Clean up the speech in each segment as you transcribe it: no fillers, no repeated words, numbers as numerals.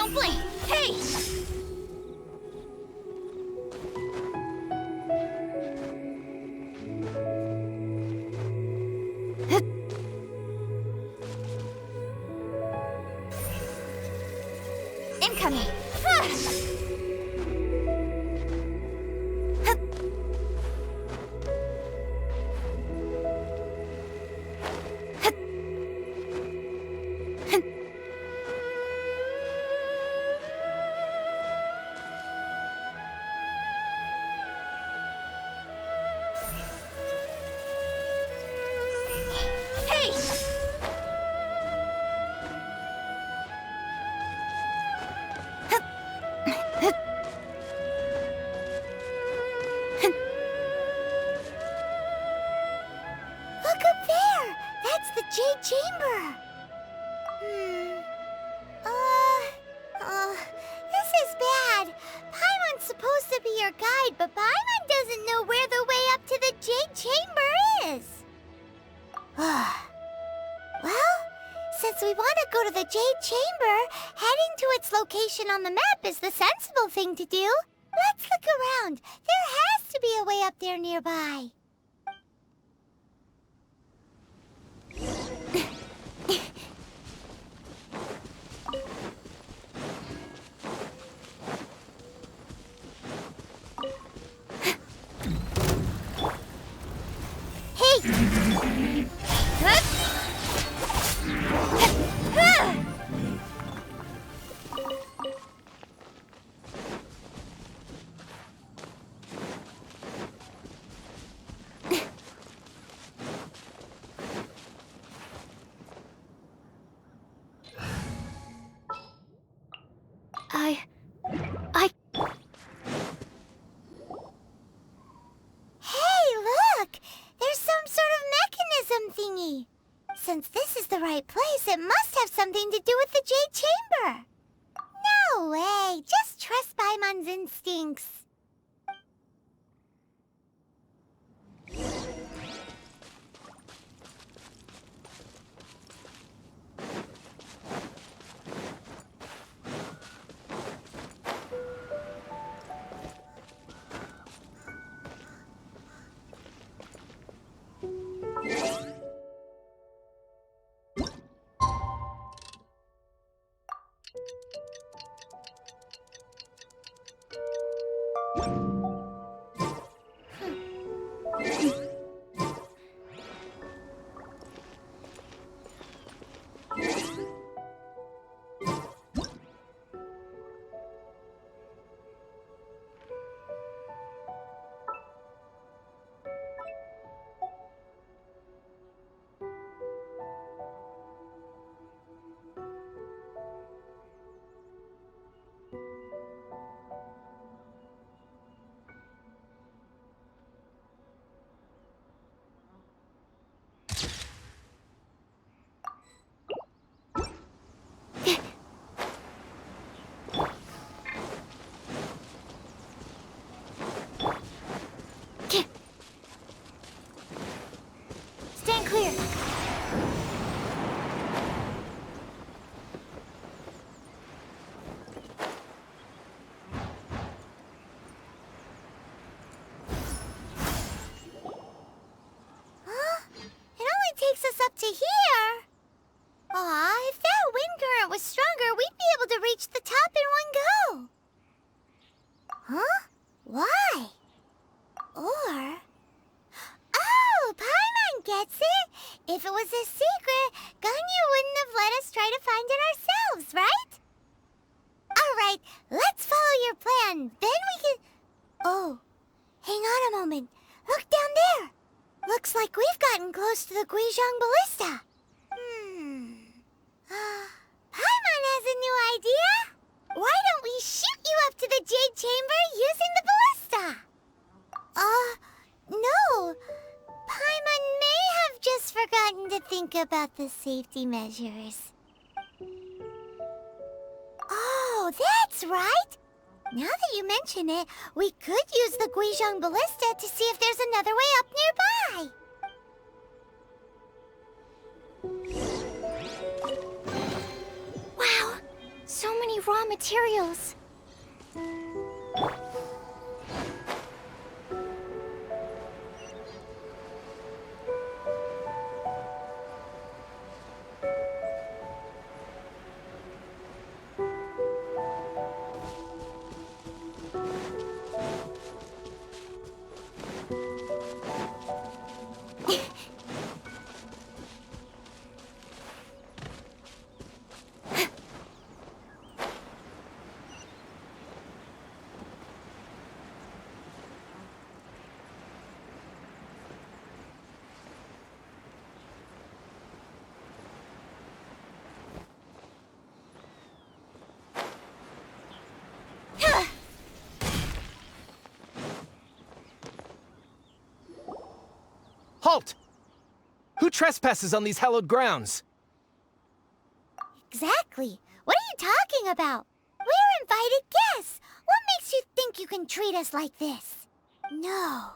don't blink! Hey! Incoming! Look up there! That's the Jade Chamber! This is bad. Paimon's supposed to be your guide, but Paimon doesn't know where the way up to the Jade Chamber is. Well, since we want to go to the Jade Chamber, heading to its location on the map is the sensible thing to do. Let's look around. There has to be a way up there nearby. Hey, look! There's some sort of mechanism thingy. Since this is the right place, it must have something to do with the Jade Chamber. No way! Just trust Paimon's instincts. Stand clear. Huh? It only takes us up to here. Aw, if that wind current was stronger, we'd be able to reach the top in one go. Huh? Why? Or... Oh, Paimon gets it! If it was a secret, Ganyu wouldn't have let us try to find it ourselves, right? Alright, let's follow your plan. Then we can... Oh, hang on a moment. Look down there. Looks like we've gotten close to the Guizhong Ballista. Paimon has a new idea. Why don't we shoot you up to the Jade Chamber using the ballista? No. Paimon may have just forgotten to think about the safety measures. Oh, that's right. Now that you mention it, we could use the Guizhong Ballista to see if there's another way up nearby. Wow, so many raw raw materials. Halt! Who trespasses on these hallowed grounds? Exactly. What are you talking about? We're invited guests. What makes you think you can treat us like this? No.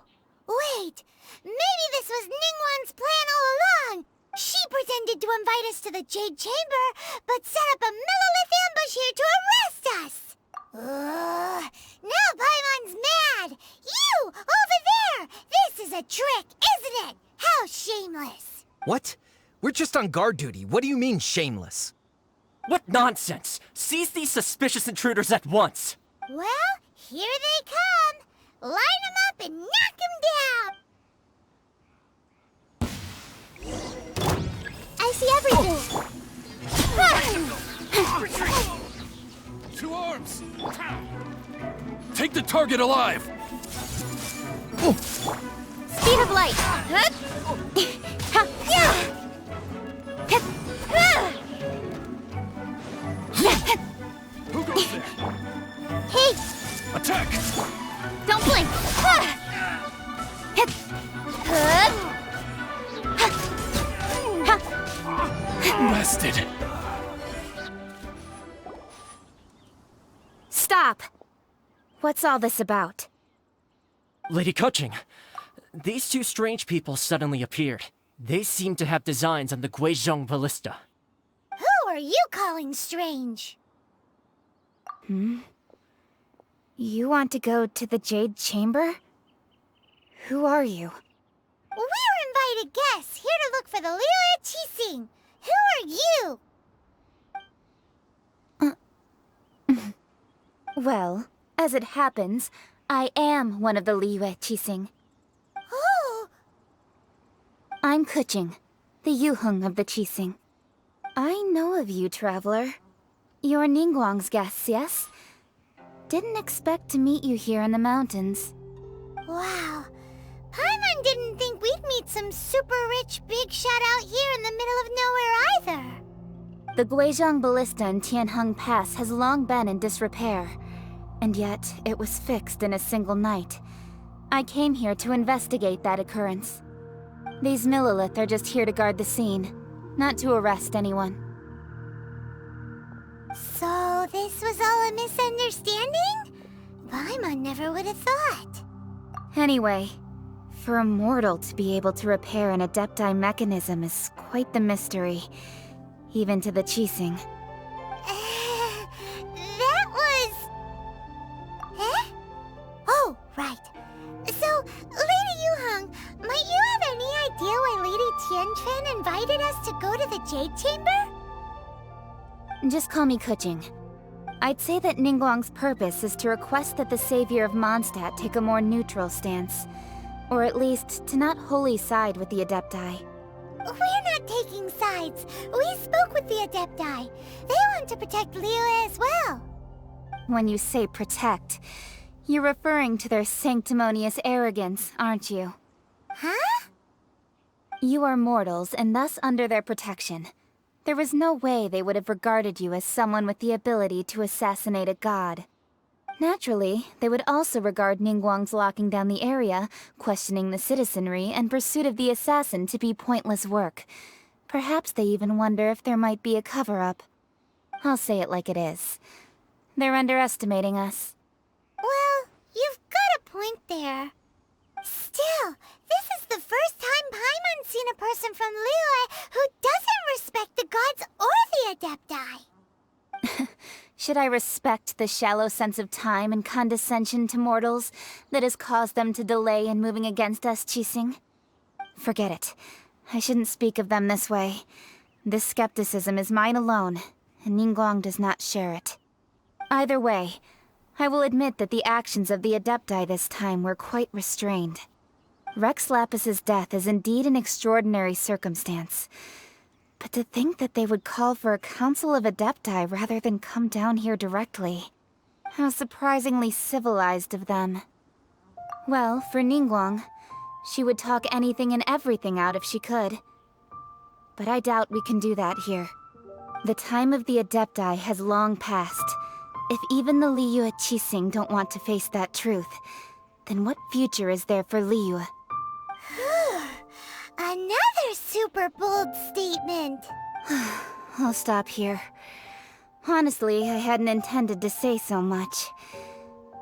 Wait. Maybe this was Ningguang's plan all along. She pretended to invite us to the Jade Chamber, but set up a Millelith ambush here to arrest us. Now Paimon's mad. You, over there. This is a trick, isn't it? How shameless. What? We're just on guard duty. What do you mean, shameless? What nonsense! Seize these suspicious intruders at once! Well, here they come. Line them up and knock them down. I see everything. To arms! Take the target alive! Speed of light. Who goes there? Hey, Attack! don't blink. Blasted! Stop! What's all this about? Lady Keqing, these two strange people suddenly appeared. They seem to have designs on the Guizhong Ballista. Who are you calling strange? You want to go to the Jade Chamber? Who are you? We're invited guests here to look for the Liyue Qixing. Who are you? Well, as it happens, I am one of the Liyue Qixing. Oh, I'm Keqing, the Yuheng of the Qixing. I know of you, traveler. You're Ningguang's guests, yes? Didn't expect to meet you here in the mountains. wow. Paimon didn't think we'd meet some super rich big shot out here in the middle of nowhere either. The Guizhong Ballista in Tianheng Pass has long been in disrepair, and yet it was fixed in a single night. I came here to investigate that occurrence. These Millelith are just here to guard the scene, not to arrest anyone. So this was all a misunderstanding? Paimon never would have thought. Anyway, for a mortal to be able to repair an Adepti mechanism is quite the mystery, even to the Qixing. That was... Eh? Oh, right. So, Lady Yuheng, might you have any idea why Lady Tianquan invited us to go to the Jade Chamber? Just call me Keqing. I'd say that Ningguang's purpose is to request that the savior of Mondstadt take a more neutral stance. Or at least, to not wholly side with the Adepti. We're not taking sides. We spoke with the Adepti. They want to protect Liyue as well. When you say protect, you're referring to their sanctimonious arrogance, aren't you? Huh? You are mortals, and thus under their protection. There was no way they would have regarded you as someone with the ability to assassinate a god. Naturally, they would also regard Ningguang's locking down the area, questioning the citizenry, and pursuit of the assassin to be pointless work. Perhaps they even wonder if there might be a cover-up. I'll say it like it is. They're underestimating us. Well, you've got a point there. Still, this is the first time Paimon's seen a person from Liyue who doesn't respect the gods or the Adepti. Should I respect the shallow sense of time and condescension to mortals that has caused them to delay in moving against us, Qixing? Forget it. I shouldn't speak of them this way. This skepticism is mine alone, and Ningguang does not share it. Either way, I will admit that the actions of the Adepti this time were quite restrained. Rex Lapis's death is indeed an extraordinary circumstance. But to think that they would call for a council of Adepti rather than come down here directly. How surprisingly civilized of them. Well, for Ningguang, she would talk anything and everything out if she could. But I doubt we can do that here. The time of the Adepti has long passed. If even the Liyue Qixing don't want to face that truth, then what future is there for Liyue? Another super bold statement. I'll stop here. Honestly, I hadn't intended to say so much.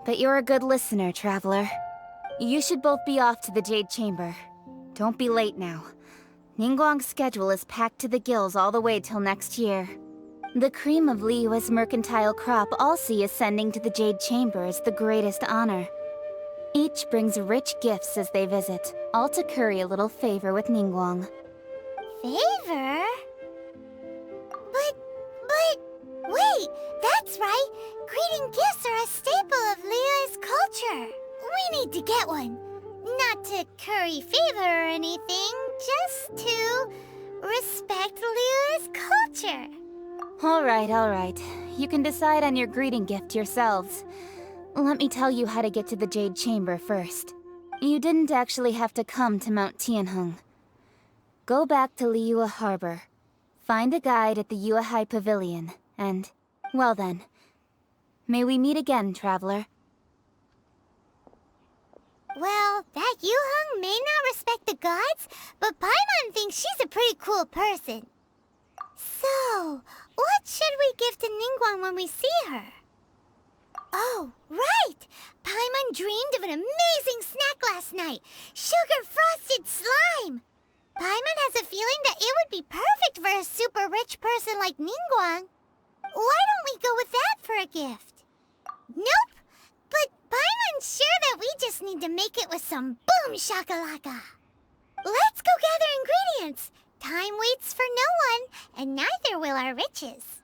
But you're a good listener, Traveler. You should both be off to the Jade Chamber. Don't be late now. Ningguang's schedule is packed to the gills all the way till next year. The cream of Liyue's mercantile crop all see ascending to the Jade Chamber as the greatest honor. Each brings rich gifts as they visit, all to curry a little favor with Ningguang. Favor? But, wait, that's right. Greeting gifts are a staple of Liyue's culture. We need to get one. Not to curry favor or anything, just to respect Liyue's culture. All right. You can decide on your greeting gift yourselves. Let me tell you how to get to the Jade Chamber first. You didn't actually have to come to Mount Tianheng. Go back to Liyue Harbor. Find a guide at the Yuehai Pavilion, and, well then, may we meet again, Traveler. Well, that Yuheng may not respect the gods, but Paimon thinks she's a pretty cool person. So, what should we give to Ningguang when we see her? Oh, right! Paimon dreamed of an amazing snack last night! Sugar-frosted slime! Paimon has a feeling that it would be perfect for a super rich person like Ningguang. Why don't we go with that for a gift? Nope! But Paimon's sure that we just need to make it with some boom shakalaka. Let's go gather ingredients! Time waits for no one, and neither will our riches.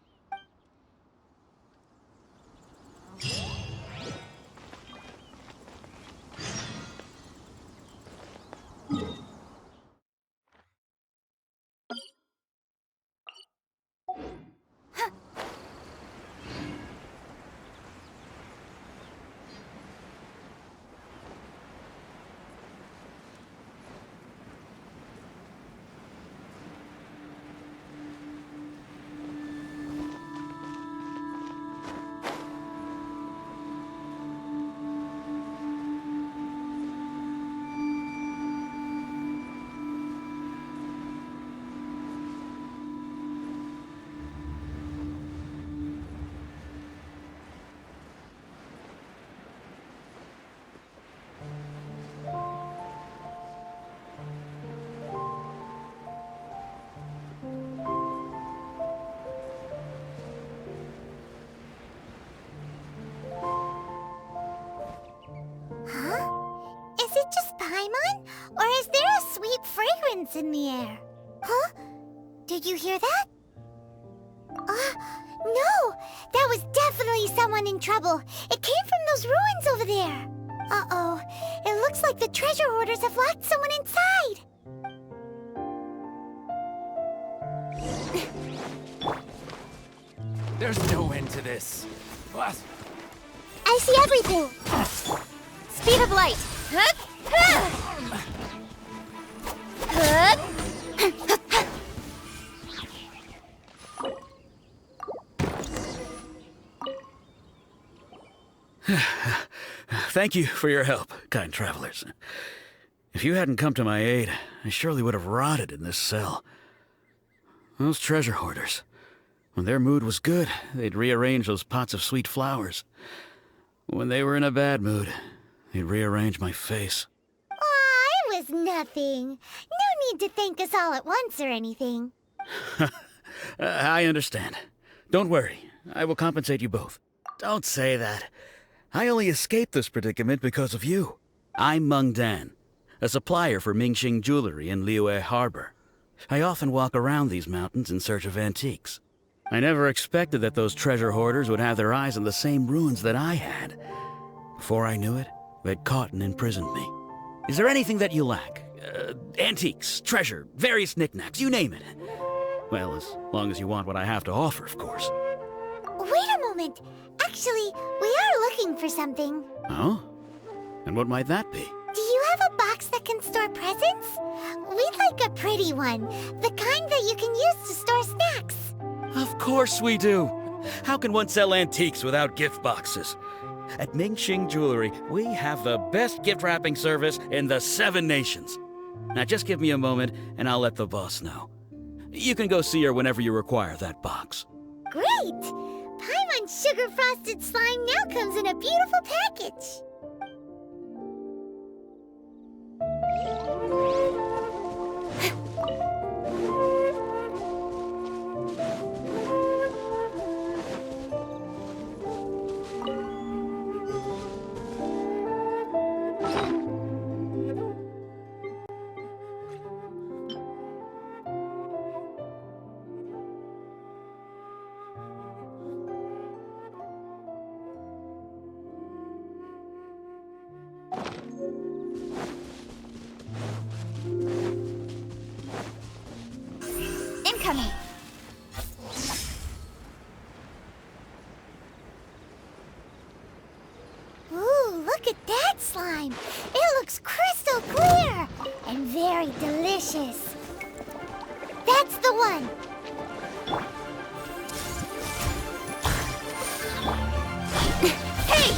Is it just Paimon? Or is there a sweet fragrance in the air? Huh? Did you hear that? No! That was definitely someone in trouble. It came from those ruins over there. Uh-oh. It looks like the treasure hoarders have locked someone inside. There's no end to this. What? I see everything. Speed of light. Thank you for your help, kind travelers. If you hadn't come to my aid, I surely would have rotted in this cell. Those treasure hoarders, when their mood was good, they'd rearrange those pots of sweet flowers. When they were in a bad mood, they'd rearrange my face. Aw, it was nothing. No need to thank us all at once or anything. I understand. Don't worry. I will compensate you both. Don't say that. I only escaped this predicament because of you. I'm Meng Dan, a supplier for Mingxing Jewelry in Liyue Harbor. I often walk around these mountains in search of antiques. I never expected that those treasure hoarders would have their eyes on the same ruins that I had. Before I knew it, they'd caught and imprisoned me. Is there anything that you lack? Antiques, treasure, various knickknacks, you name it. Well, as long as you want what I have to offer, of course. Wait a moment. Actually, we are looking for something. Oh? And what might that be? Do you have a box that can store presents? We'd like a pretty one. The kind that you can use to store snacks. Of course we do. How can one sell antiques without gift boxes? At Mingxing Jewelry, we have the best gift wrapping service in the 7 nations. Now just give me a moment and I'll let the boss know. You can go see her whenever you require that box. Great! Paimon Sugar Frosted Slime now comes in a beautiful package. Incoming! Ooh, look at that slime. It looks crystal clear and very delicious. That's the one. Hey!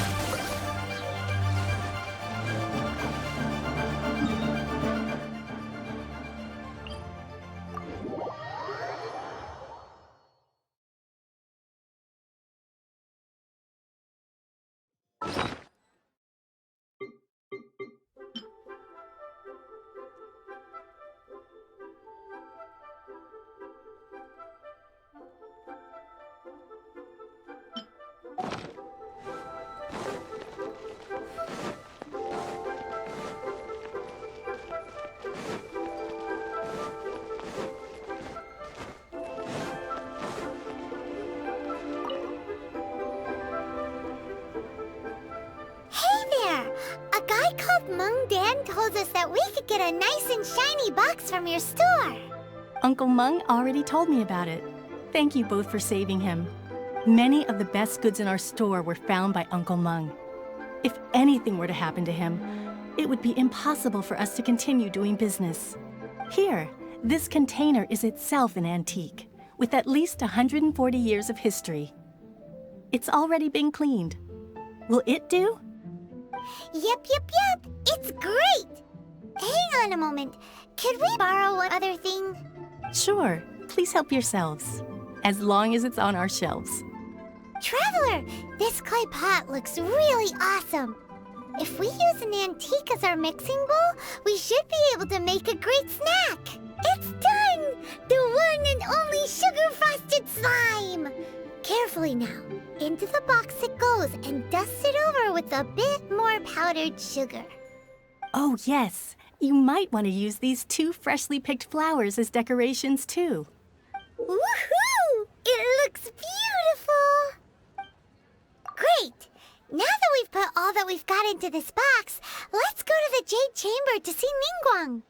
Meng Dan told us that we could get a nice and shiny box from your store. Uncle Meng already told me about it. Thank you both for saving him. Many of the best goods in our store were found by Uncle Meng. If anything were to happen to him, it would be impossible for us to continue doing business. Here, this container is itself an antique, with at least 140 years of history. It's already been cleaned. Will it do? Yep. It's great. Hang on a moment. Could we borrow one other thing? Sure. Please help yourselves. As long as it's on our shelves. Traveler, this clay pot looks really awesome. If we use an antique as our mixing bowl, we should be able to make a great snack. It's done! The one and only sugar-frosted slime! Carefully now. Into the box it goes and dust it over with a bit more powdered sugar. Oh, yes. You might want to use these 2 freshly picked flowers as decorations, too. Woohoo! It looks beautiful! Great! Now that we've put all that we've got into this box, let's go to the Jade Chamber to see Ningguang.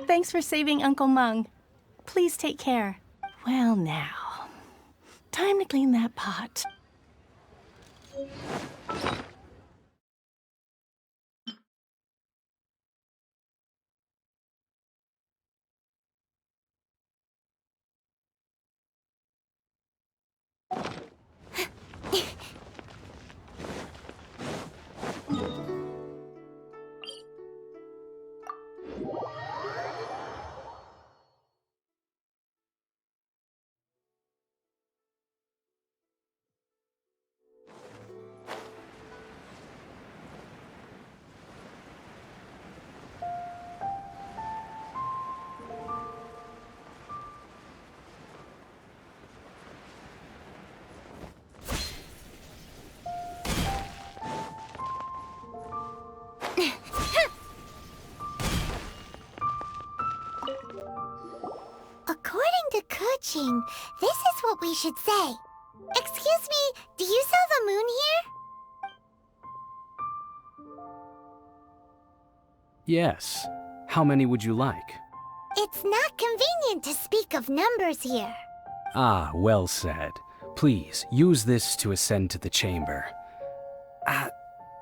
Thanks for saving Uncle Meng. Please take care. Well, now, time to clean that pot. watching. This is what we should say. Excuse me, do you sell the moon here? Yes. How many would you like? It's not convenient to speak of numbers here. Ah, well said. Please, use this to ascend to the chamber.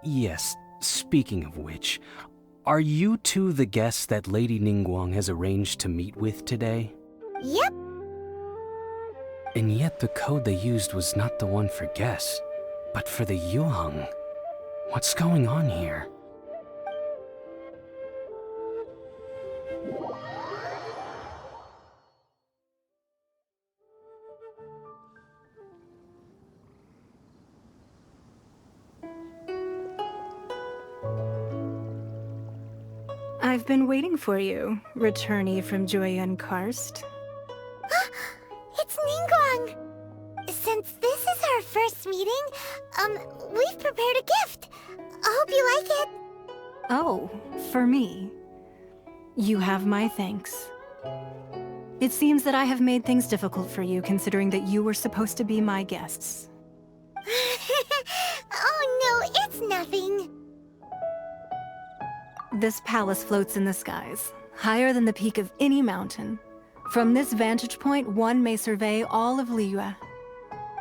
Yes, speaking of which, are you two the guests that Lady Ningguang has arranged to meet with today? Yep. And yet the code they used was not the one for guests, but for the Yuheng. What's going on here? I've been waiting for you, returnee from Jueyun Karst. It's Ningguang! Since this is our first meeting, we've prepared a gift. I hope you like it. Oh, for me. You have my thanks. It seems that I have made things difficult for you, considering that you were supposed to be my guests. Oh no, it's nothing. This palace floats in the skies, higher than the peak of any mountain. From this vantage point, one may survey all of Liyue.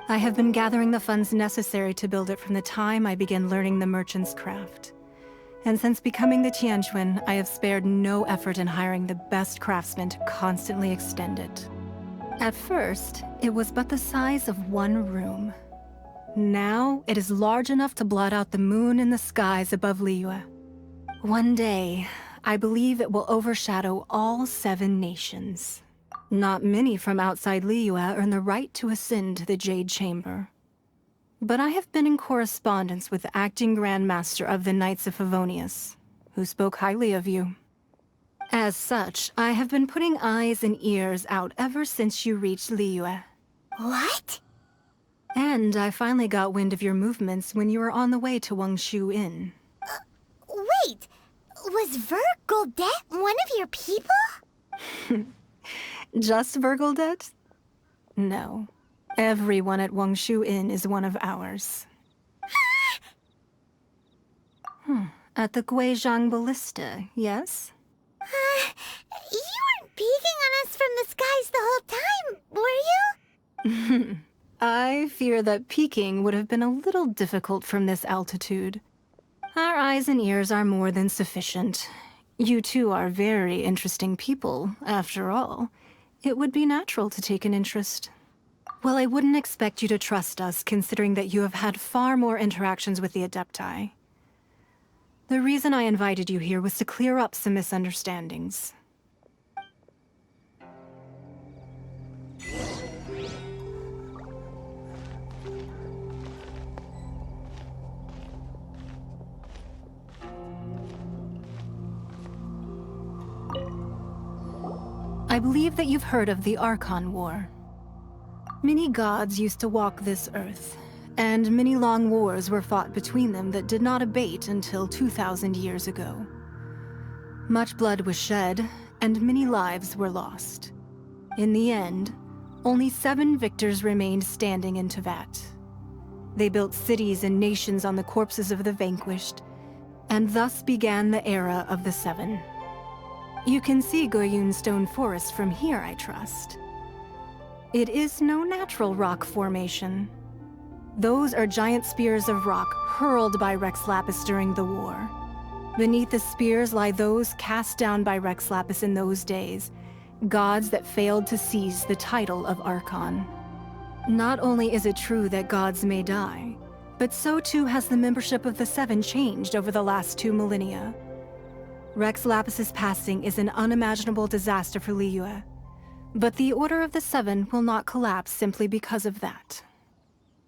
I have been gathering the funds necessary to build it from the time I began learning the merchant's craft. And since becoming the Tianquan, I have spared no effort in hiring the best craftsmen to constantly extend it. At first, it was but the size of one room. Now, it is large enough to blot out the moon in the skies above Liyue. One day, I believe it will overshadow all 7 nations. Not many from outside Liyue earn the right to ascend to the Jade Chamber. But I have been in correspondence with the acting Grand Master of the Knights of Favonius, who spoke highly of you. As such, I have been putting eyes and ears out ever since you reached Liyue. What? And I finally got wind of your movements when you were on the way to Wangshu Inn. Wait, was Vergoldet one of your people? Just Vergoldet? No. Everyone at Wangshu Inn is one of ours. At the Guizhang Ballista, yes? You weren't peeking on us from the skies the whole time, were you? I fear that peeking would have been a little difficult from this altitude. Our eyes and ears are more than sufficient. You two are very interesting people, after all. It would be natural to take an interest. Well, I wouldn't expect you to trust us, considering that you have had far more interactions with the Adepti. The reason I invited you here was to clear up some misunderstandings. I believe that you've heard of the Archon War. Many gods used to walk this earth, and many long wars were fought between them that did not abate until 2,000 years ago. Much blood was shed, and many lives were lost. In the end, only 7 victors remained standing in Teyvat. They built cities and nations on the corpses of the vanquished, and thus began the era of the 7. You can see Guiyun Stone Forest from here, I trust. It is no natural rock formation. Those are giant spears of rock hurled by Rex Lapis during the war. Beneath the spears lie those cast down by Rex Lapis in those days, gods that failed to seize the title of Archon. Not only is it true that gods may die, but so too has the membership of the 7 changed over the last 2 millennia. Rex Lapis's passing is an unimaginable disaster for Liyue, but the Order of the 7 will not collapse simply because of that.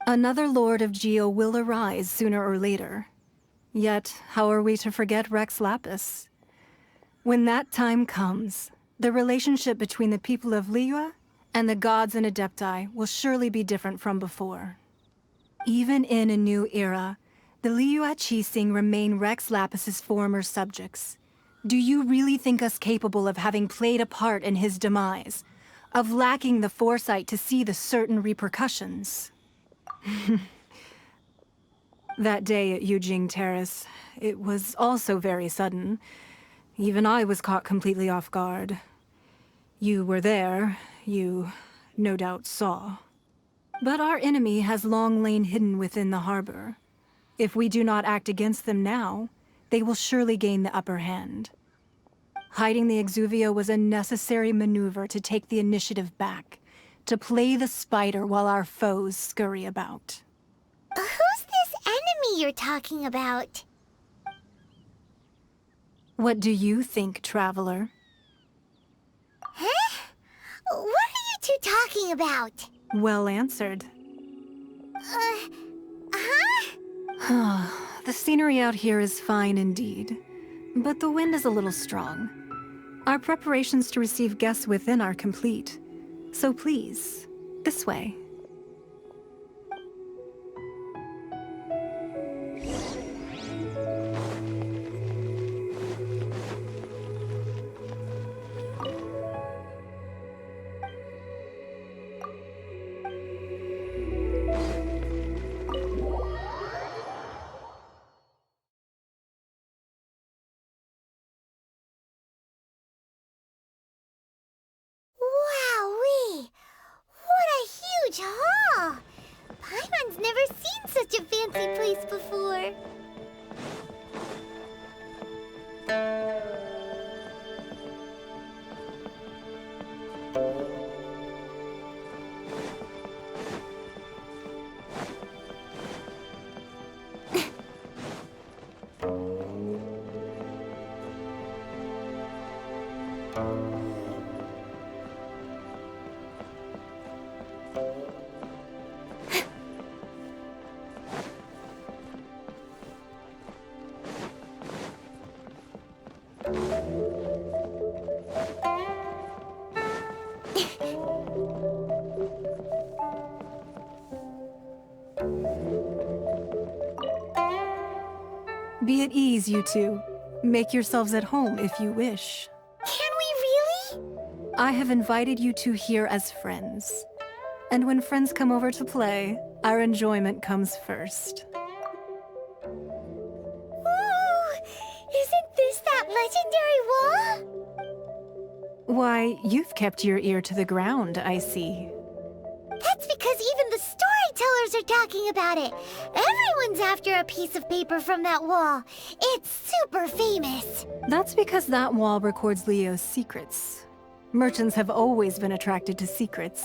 Another Lord of Geo will arise sooner or later. Yet, how are we to forget Rex Lapis? When that time comes, the relationship between the people of Liyue and the gods and Adepti will surely be different from before. Even in a new era, the Liyue Qixing remain Rex Lapis's former subjects. Do you really think us capable of having played a part in his demise? of lacking the foresight to see the certain repercussions. That day at Yujing Terrace, it was also very sudden. Even I was caught completely off guard. You were there, you no doubt saw. But our enemy has long lain hidden within the harbor. If we do not act against them now, they will surely gain the upper hand. Hiding the Exuvia was a necessary maneuver to take the initiative back, to play the spider while our foes scurry about. Who's this enemy you're talking about? What do you think, Traveler? Huh? What are you two talking about? Well answered. Huh? The scenery out here is fine indeed, but the wind is a little strong. Our preparations to receive guests within are complete, so please, this way. Wowee! What a huge hall! Paimon's never seen such a fancy place before. Be at ease, you two. Make yourselves at home if you wish. Can we really? I have invited you two here as friends. And when friends come over to play, our enjoyment comes first. Ooh! Isn't this that legendary wall? Why, you've kept your ear to the ground, I see. That's because even the storytellers are talking about it. Everyone's after a piece of paper from that wall. It's super famous. That's because that wall records Leo's secrets. Merchants have always been attracted to secrets.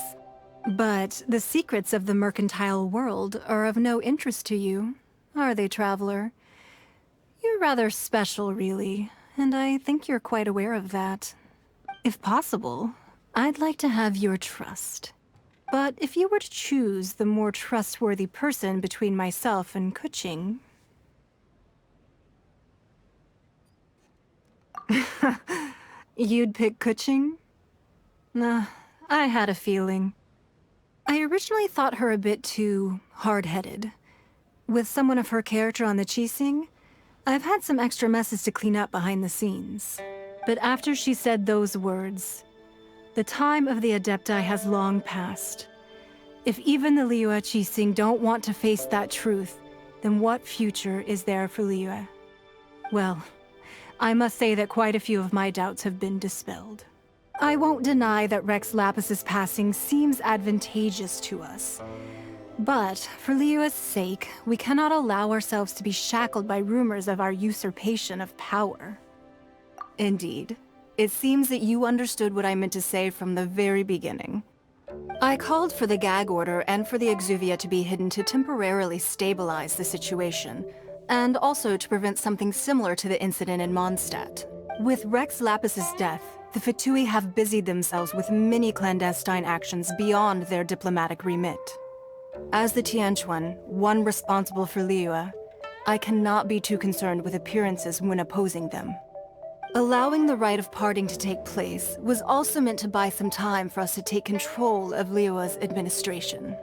But the secrets of the mercantile world are of no interest to you, are they, Traveler? You're rather special, really, and I think you're quite aware of that. If possible, I'd like to have your trust. But if you were to choose the more trustworthy person between myself and Keqing... You'd pick Keqing? Nah, I had a feeling. I originally thought her a bit too hard-headed. With someone of her character on the Qixing, I've had some extra messes to clean up behind the scenes. But after she said those words, the time of the Adepti has long passed. If even the Liyue Qixing don't want to face that truth, then what future is there for Liyue? Well, I must say that quite a few of my doubts have been dispelled. I won't deny that Rex Lapis's passing seems advantageous to us. But for Liyue's sake, we cannot allow ourselves to be shackled by rumors of our usurpation of power. Indeed. It seems that you understood what I meant to say from the very beginning. I called for the gag order and for the Exuvia to be hidden to temporarily stabilize the situation, and also to prevent something similar to the incident in Mondstadt. With Rex Lapis's death, the Fatui have busied themselves with many clandestine actions beyond their diplomatic remit. As the Tianquan, one responsible for Liyue, I cannot be too concerned with appearances when opposing them. Allowing the rite of parting to take place was also meant to buy some time for us to take control of Liyue's administration.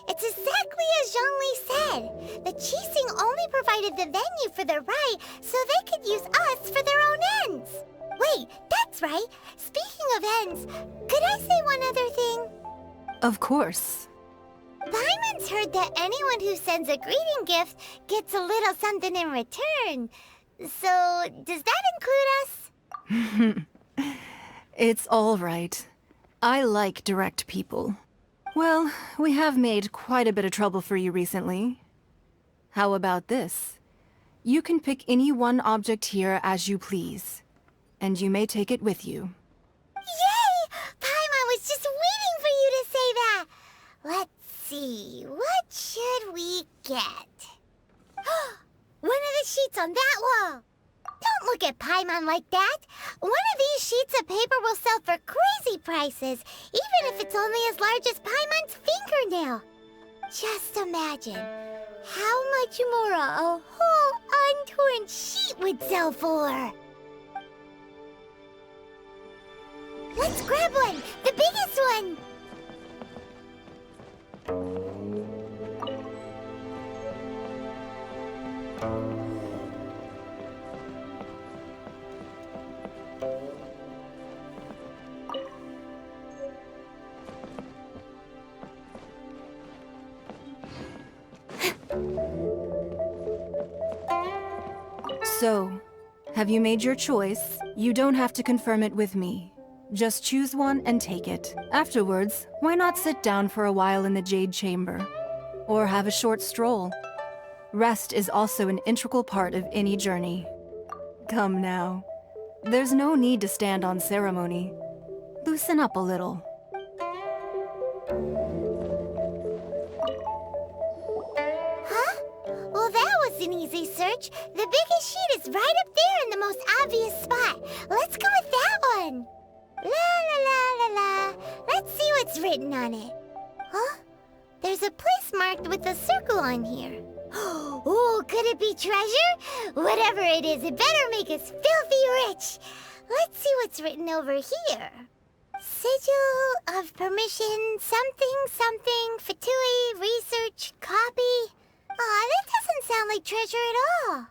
It's exactly as Zhongli said. The Qixing only provided the venue for the rite so they could use us for their own ends. Wait, that's right. Speaking of ends, could I say one other thing? Of course. Paimon's heard that anyone who sends a greeting gift gets a little something in return. So, does that include us? It's all right. I like direct people. Well, we have made quite a bit of trouble for you recently. How about this? You can pick any one object here as you please, and you may take it with you. Yay! Paimon was just waiting for you to say that! Let's see, what should we get? One of the sheets on that wall! Don't look at Paimon like that! One of these sheets of paper will sell for crazy prices, even if it's only as large as Paimon's fingernail. Just imagine how much more a whole untorn sheet would sell for. Let's grab one! The biggest one! So, have you made your choice? You don't have to confirm it with me. Just choose one and take it. Afterwards, why not sit down for a while in the Jade Chamber? Or have a short stroll? Rest is also an integral part of any journey. Come now. There's no need to stand on ceremony. Loosen up a little. Huh? Well, that was an easy search. The biggest sheet is right up there in the most obvious spot. Let's go with that one. La la la la la. Let's see what's written on it. Huh? There's a place marked with a circle on here. Oh, could it be treasure? Whatever it is, it better make us filthy rich. Let's see what's written over here. Sigil of permission, something, something, Fatui, research, copy. Aw, that doesn't sound like treasure at all.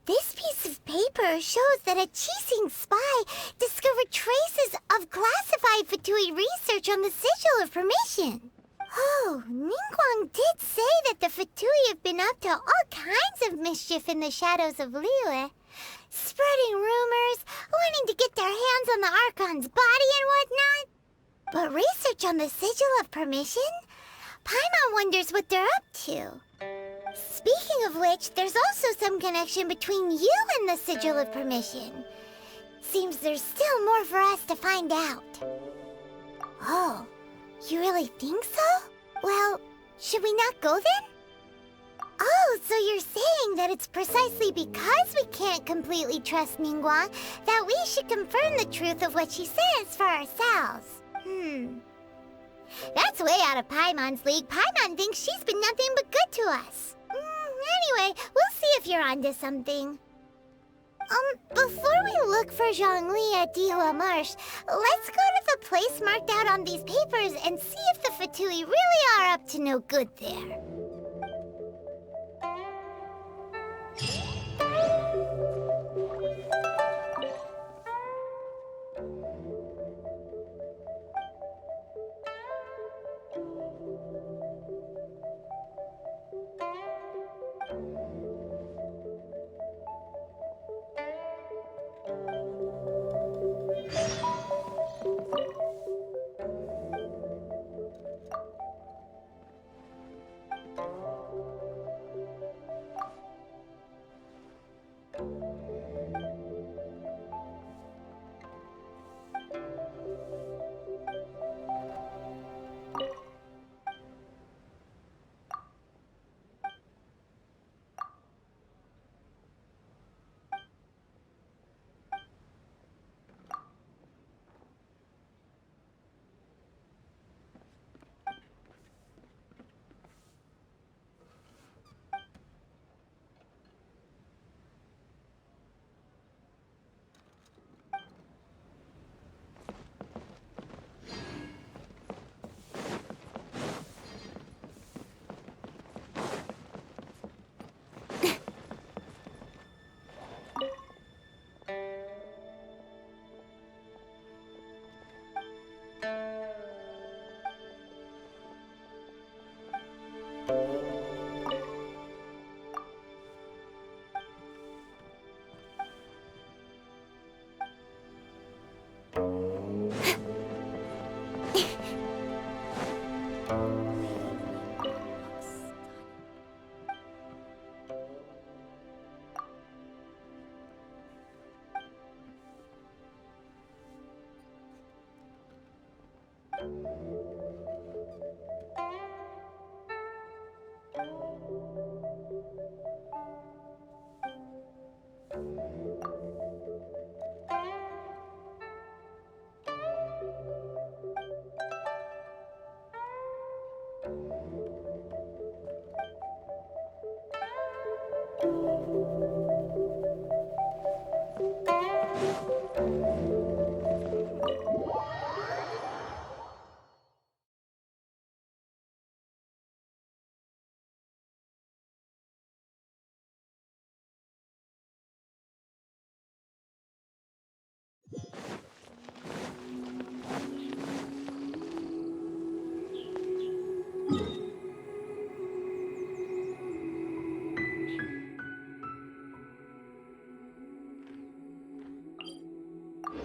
This piece of paper shows that a Qixing spy discovered traces of classified Fatui research on the Sigil of Permission. Oh, Ningguang did say that the Fatui have been up to all kinds of mischief in the shadows of Liyue. Spreading rumors, wanting to get their hands on the Archon's body and whatnot. But research on the Sigil of Permission? Paimon wonders what they're up to. Speaking of which, there's also some connection between you and the Sigil of Permission. Seems there's still more for us to find out. Oh, you really think so? Well, should we not go then? Oh, so you're saying that it's precisely because we can't completely trust Ningguang that we should confirm the truth of what she says for ourselves. That's way out of Paimon's league. Paimon thinks she's been nothing but good to us. Anyway, we'll see if you're onto something. Before we look for Zhongli at Dihua Marsh, let's go to the place marked out on these papers and see if the Fatui really are up to no good there.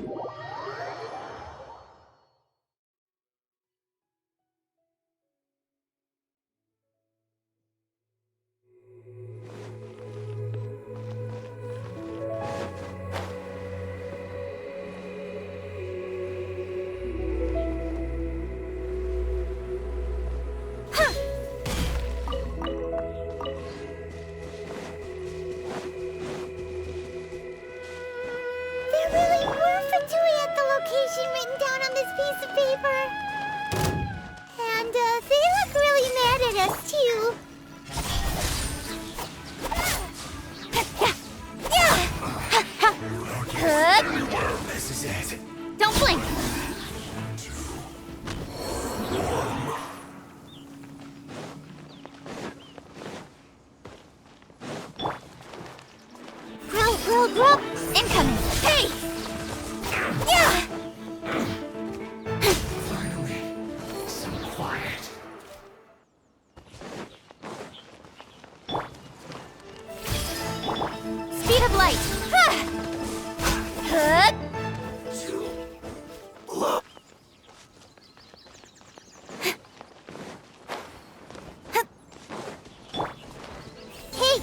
There really were Fatui at the location written down on this piece of paper. And they look really mad at us, too. This is it. Don't blink. Grill. Incoming. Hey! Yeah! Finally, some quiet. Speed of light. Hup. Hey!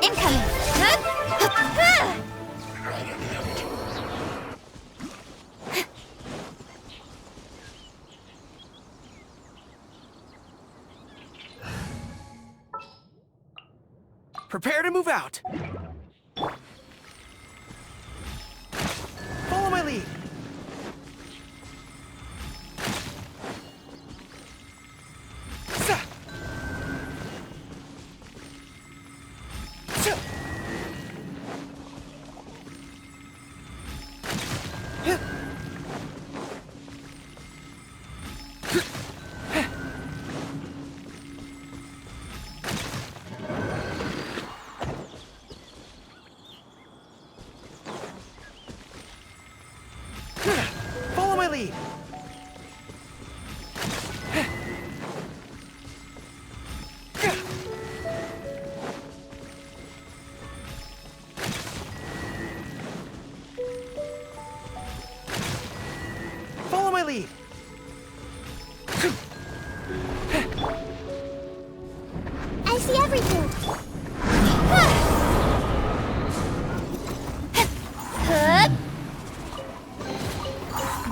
Incoming. Prepare to move out. Follow my lead. Sa. Sa. Huh. Follow my lead. Follow my lead. I see everything. Hup.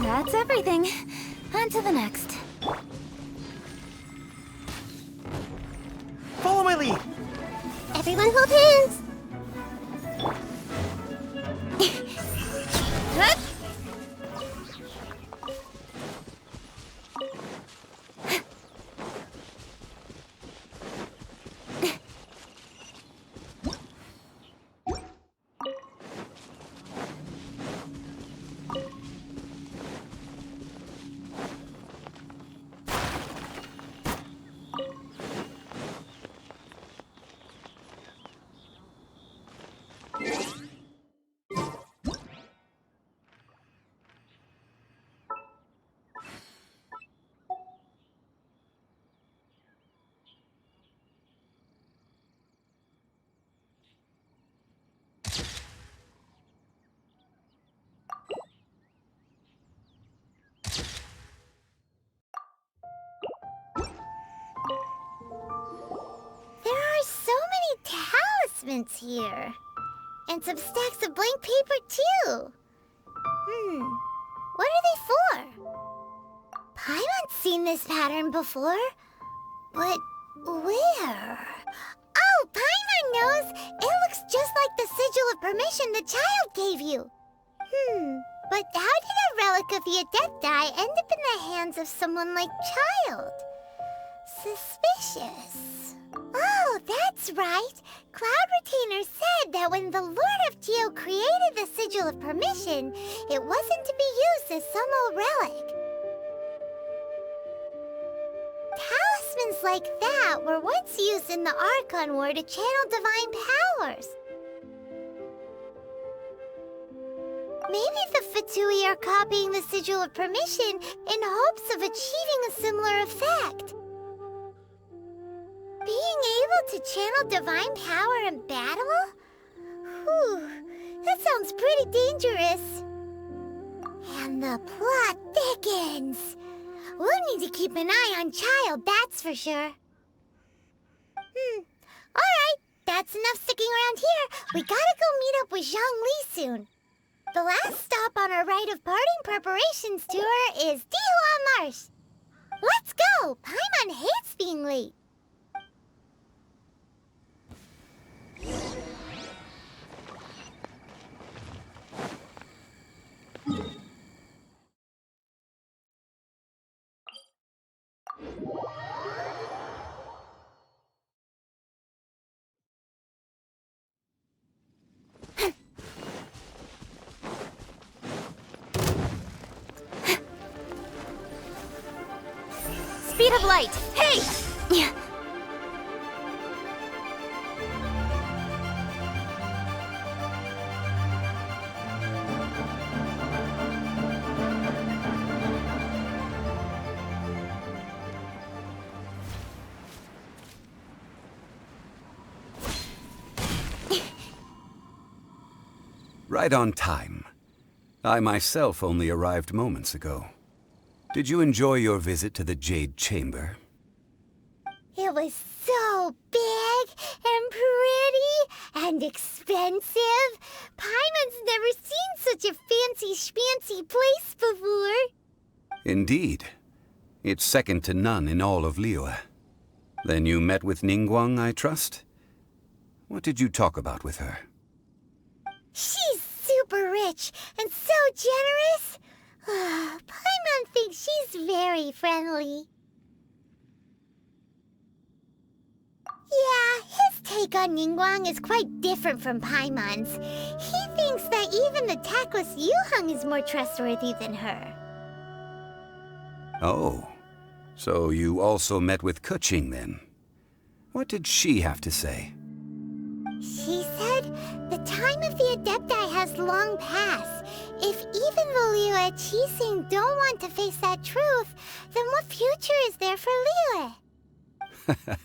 That's everything. On to the next. Follow my lead. Everyone hold hands. Hup. There are so many talismans here. And some stacks of blank paper, too. What are they for? Paimon's seen this pattern before. But where? Oh, Paimon knows! It looks just like the sigil of permission the child gave you. But how did a relic of the Adepti end up in the hands of someone like Child? Suspicious. Oh, that's right. Cloud Retainer said that when the Lord of Geo created the Sigil of Permission, it wasn't to be used as some old relic. Talismans like that were once used in the Archon War to channel divine powers. Maybe the Fatui are copying the Sigil of Permission in hopes of achieving a similar effect. Being able to channel divine power in battle? Whew, that sounds pretty dangerous. And the plot thickens. We'll need to keep an eye on Child, that's for sure. Alright, that's enough sticking around here. We gotta go meet up with Zhongli soon. The last stop on our Rite of Parting preparations tour is Dihua Marsh. Let's go! Paimon hates being late. Speed of light! Hey! Right on time. I myself only arrived moments ago. Did you enjoy your visit to the Jade Chamber? It was so big and pretty and expensive. Paimon's never seen such a fancy schmancy place before. Indeed. It's second to none in all of Liyue. Then you met with Ningguang, I trust? What did you talk about with her? She's super rich and so generous. Paimon thinks she's very friendly. Yeah, his take on Ningguang is quite different from Paimon's. He thinks that even the tactless Yuheng is more trustworthy than her. Oh, so you also met with Keqing then? What did she have to say? She said the time of the Adepti has long passed. If even the Liyue Qixing don't want to face that truth, then what future is there for Liyue?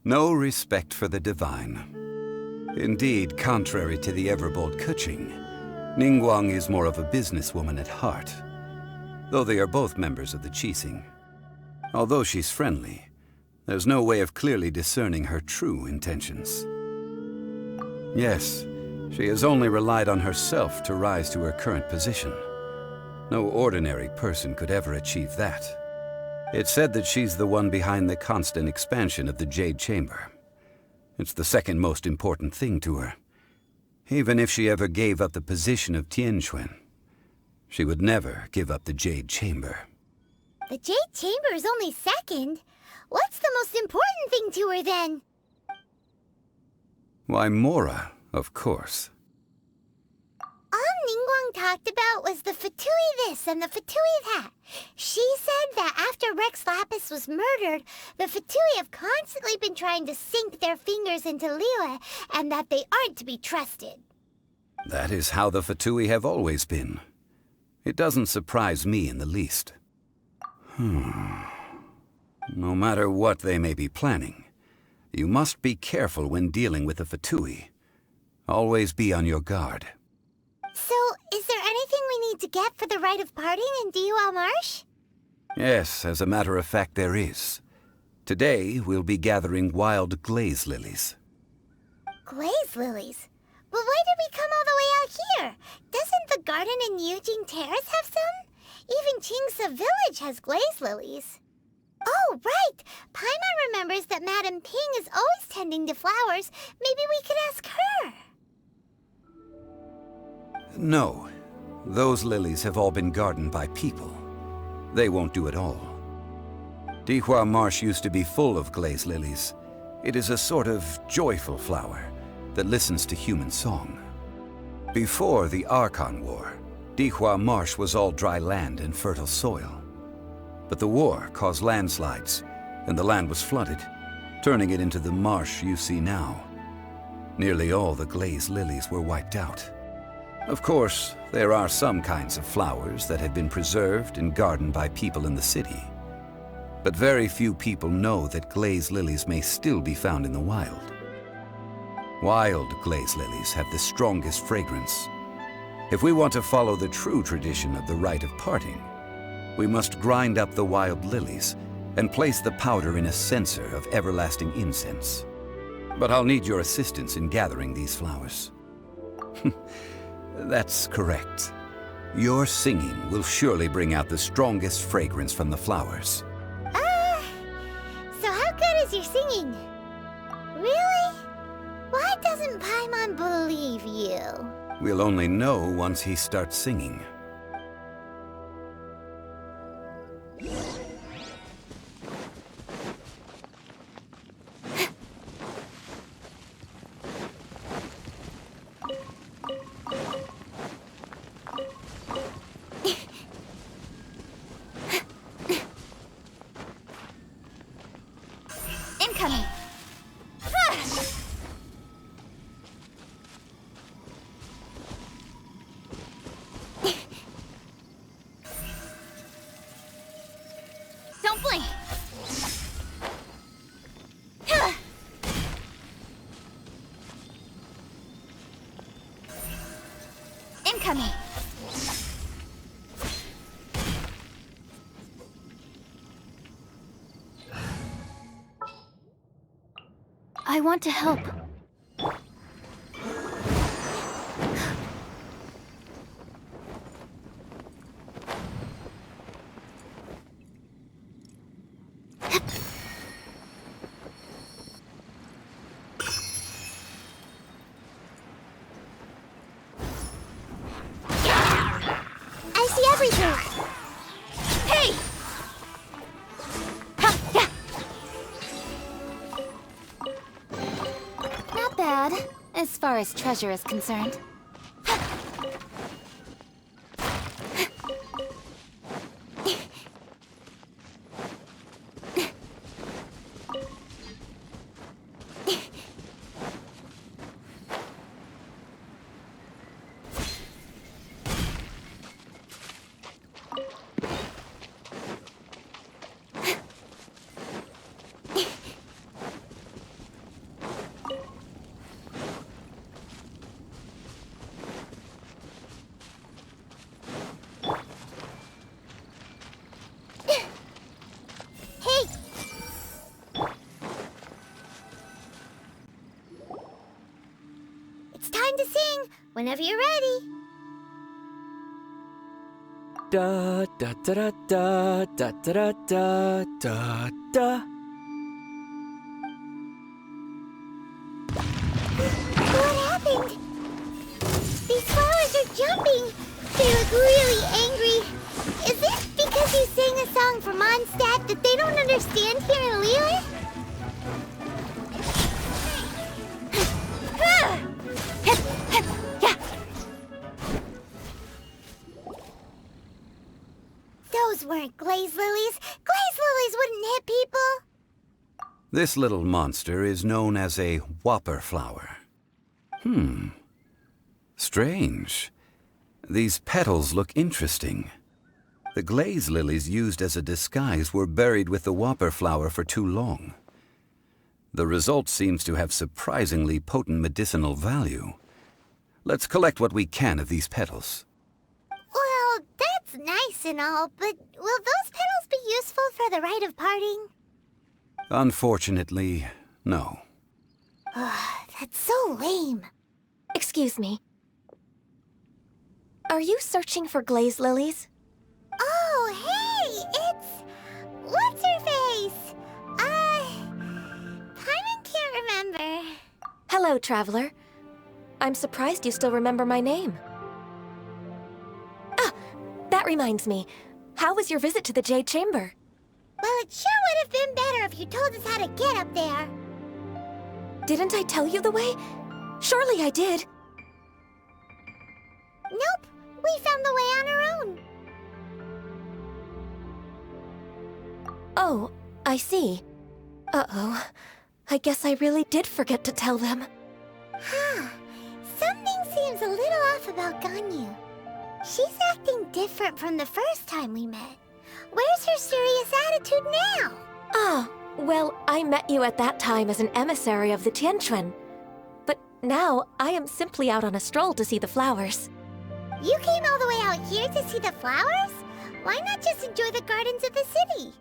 No respect for the divine. Indeed, contrary to the ever-bold Keqing, Ningguang is more of a businesswoman at heart, though they are both members of the Qixing. Although she's friendly, there's no way of clearly discerning her true intentions. Yes, she has only relied on herself to rise to her current position. No ordinary person could ever achieve that. It's said that she's the one behind the constant expansion of the Jade Chamber. It's the second most important thing to her. Even if she ever gave up the position of Tianquan, she would never give up the Jade Chamber. The Jade Chamber is only second. What's the most important thing to her then? Why, Mora, of course. All Ningguang talked about was the Fatui this and the Fatui that. She said that after Rex Lapis was murdered, the Fatui have constantly been trying to sink their fingers into Liyue, and that they aren't to be trusted. That is how the Fatui have always been. It doesn't surprise me in the least. No matter what they may be planning, you must be careful when dealing with the Fatui. Always be on your guard. So, is there anything we need to get for the Rite of Parting in Dihua Marsh? Yes, as a matter of fact, there is. Today, we'll be gathering wild glaze lilies. Glaze lilies? But why did we come all the way out here? Doesn't the garden in Yujing Terrace have some? Even Qingce Village has glaze lilies. Oh, right! Paimon remembers that Madame Ping is always tending to flowers. Maybe we could ask her. No. Those lilies have all been gardened by people. They won't do it all. Dihua Marsh used to be full of glaze lilies. It is a sort of joyful flower that listens to human song. Before the Archon War, Dihua Marsh was all dry land and fertile soil. But the war caused landslides, and the land was flooded, turning it into the marsh you see now. Nearly all the glaze lilies were wiped out. Of course, there are some kinds of flowers that have been preserved and gardened by people in the city. But very few people know that glaze lilies may still be found in the wild. Wild glaze lilies have the strongest fragrance. If we want to follow the true tradition of the rite of parting, we must grind up the wild lilies and place the powder in a censer of everlasting incense. But I'll need your assistance in gathering these flowers. That's correct. Your singing will surely bring out the strongest fragrance from the flowers. So how good is your singing? Really? Why doesn't Paimon believe you? We'll only know once he starts singing. Incoming! Don't blink! Incoming! I want to help. I see everything! Hey! Not bad, as far as treasure is concerned. It's time to sing, whenever you're ready. Da da da da da da da da da. What happened? These flowers are jumping. They look really angry. Is it because you sang a song for Mondstadt that they don't understand here in Liyue? Those weren't glaze lilies. Glaze lilies wouldn't hit people. This little monster is known as a whopper flower. Strange. These petals look interesting. The glaze lilies used as a disguise were buried with the whopper flower for too long. The result seems to have surprisingly potent medicinal value. Let's collect what we can of these petals. Well, that's nice and all, but will those petals be useful for the rite of parting? Unfortunately, no. That's so lame. Excuse me. Are you searching for glaze lilies? Oh, hey! It's... What's-her-face? Paimon can't remember. Hello, traveler. I'm surprised you still remember my name. Ah, that reminds me. How was your visit to the Jade Chamber? Well, it sure would have been better if you told us how to get up there. Didn't I tell you the way? Surely I did. Nope, we found the way on our own. Oh, I see. Uh-oh. I guess I really did forget to tell them. Something seems a little off about Ganyu. She's acting different from the first time we met. Where's her serious attitude now? Ah, well, I met you at that time as an emissary of the Tianquan. But now, I am simply out on a stroll to see the flowers. You came all the way out here to see the flowers? Why not just enjoy the gardens of the city?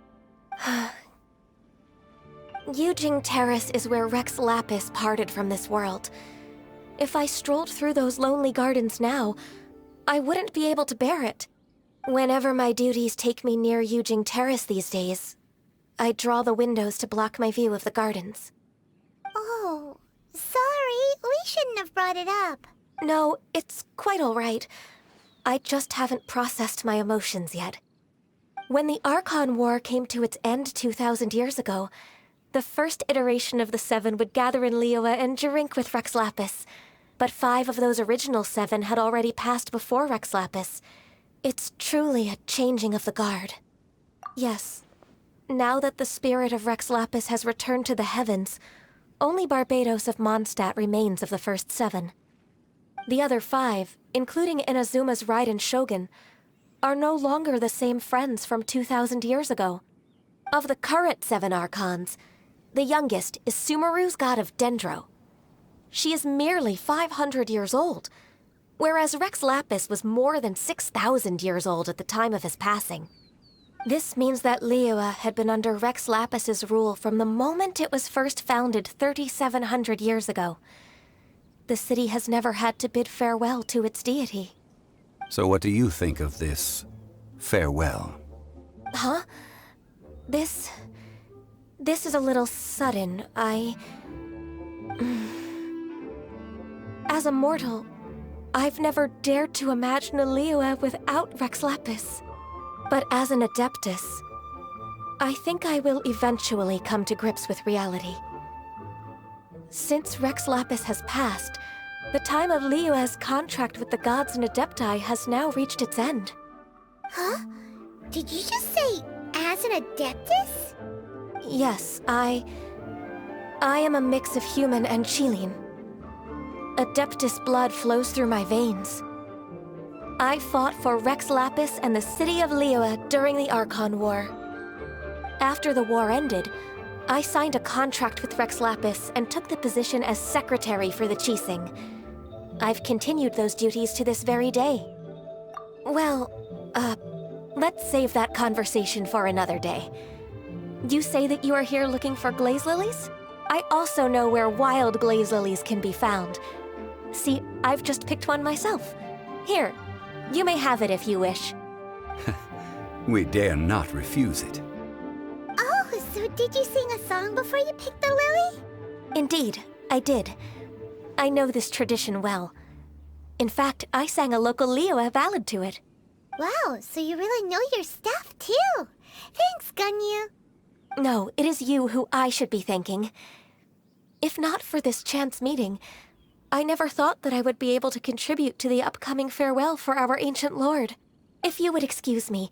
Yujing Terrace is where Rex Lapis parted from this world. If I strolled through those lonely gardens now, I wouldn't be able to bear it. Whenever my duties take me near Yujing Terrace these days, I draw the windows to block my view of the gardens. Oh, sorry. We shouldn't have brought it up. No, it's quite all right. I just haven't processed my emotions yet. When the Archon War came to its end 2,000 years ago, the first iteration of the Seven would gather in Liyue and drink with Rex Lapis. But 5 of those original 7 had already passed before Rex Lapis. It's truly a changing of the guard. Yes, now that the spirit of Rex Lapis has returned to the heavens, only Barbados of Mondstadt remains of the first 7. The other 5, including Inazuma's Raiden Shogun, are no longer the same friends from 2,000 years ago. Of the current 7 Archons, the youngest is Sumeru's god of Dendro. She is merely 500 years old, whereas Rex Lapis was more than 6,000 years old at the time of his passing. This means that Liyue had been under Rex Lapis's rule from the moment it was first founded 3,700 years ago. The city has never had to bid farewell to its deity. So what do you think of this farewell? Huh? This is a little sudden. As a mortal, I've never dared to imagine a Liyue without Rex Lapis. But as an Adeptus, I think I will eventually come to grips with reality. Since Rex Lapis has passed, the time of Liyue's contract with the gods and Adepti has now reached its end. Huh? Did you just say, as an Adeptus? Yes, I am a mix of human and Qilin. Adeptus blood flows through my veins. I fought for Rex Lapis and the city of Liyue during the Archon War. After the war ended, I signed a contract with Rex Lapis and took the position as secretary for the Qixing. I've continued those duties to this very day. Well, let's save that conversation for another day. You say that you are here looking for glaze lilies? I also know where wild glaze lilies can be found. See, I've just picked one myself. Here, you may have it if you wish. We dare not refuse it. Oh, so did you sing a song before you picked the lily? Indeed, I did. I know this tradition well. In fact, I sang a local Liyue ballad to it. Wow, so you really know your stuff, too. Thanks, Gunyu. No, it is you who I should be thanking. If not for this chance meeting, I never thought that I would be able to contribute to the upcoming farewell for our ancient lord. If you would excuse me,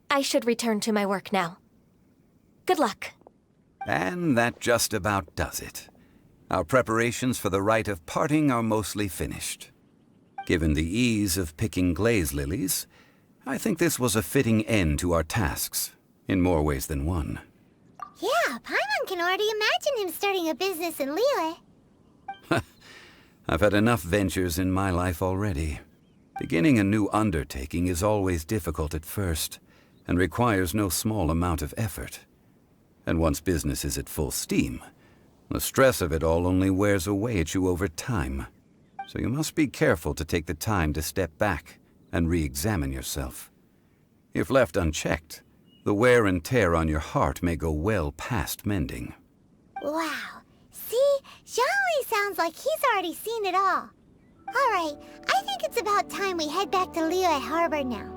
I should return to my work now. Good luck. And that just about does it. Our preparations for the rite of parting are mostly finished. Given the ease of picking glaze lilies, I think this was a fitting end to our tasks, in more ways than one. Yeah, Paimon can already imagine him starting a business in Liyue. I've had enough ventures in my life already. Beginning a new undertaking is always difficult at first, and requires no small amount of effort. And once business is at full steam, the stress of it all only wears away at you over time. So you must be careful to take the time to step back and re-examine yourself. If left unchecked, the wear and tear on your heart may go well past mending. Wow. See? Zhongli sounds like he's already seen it all. Alright, I think it's about time we head back to Liyue Harbor now.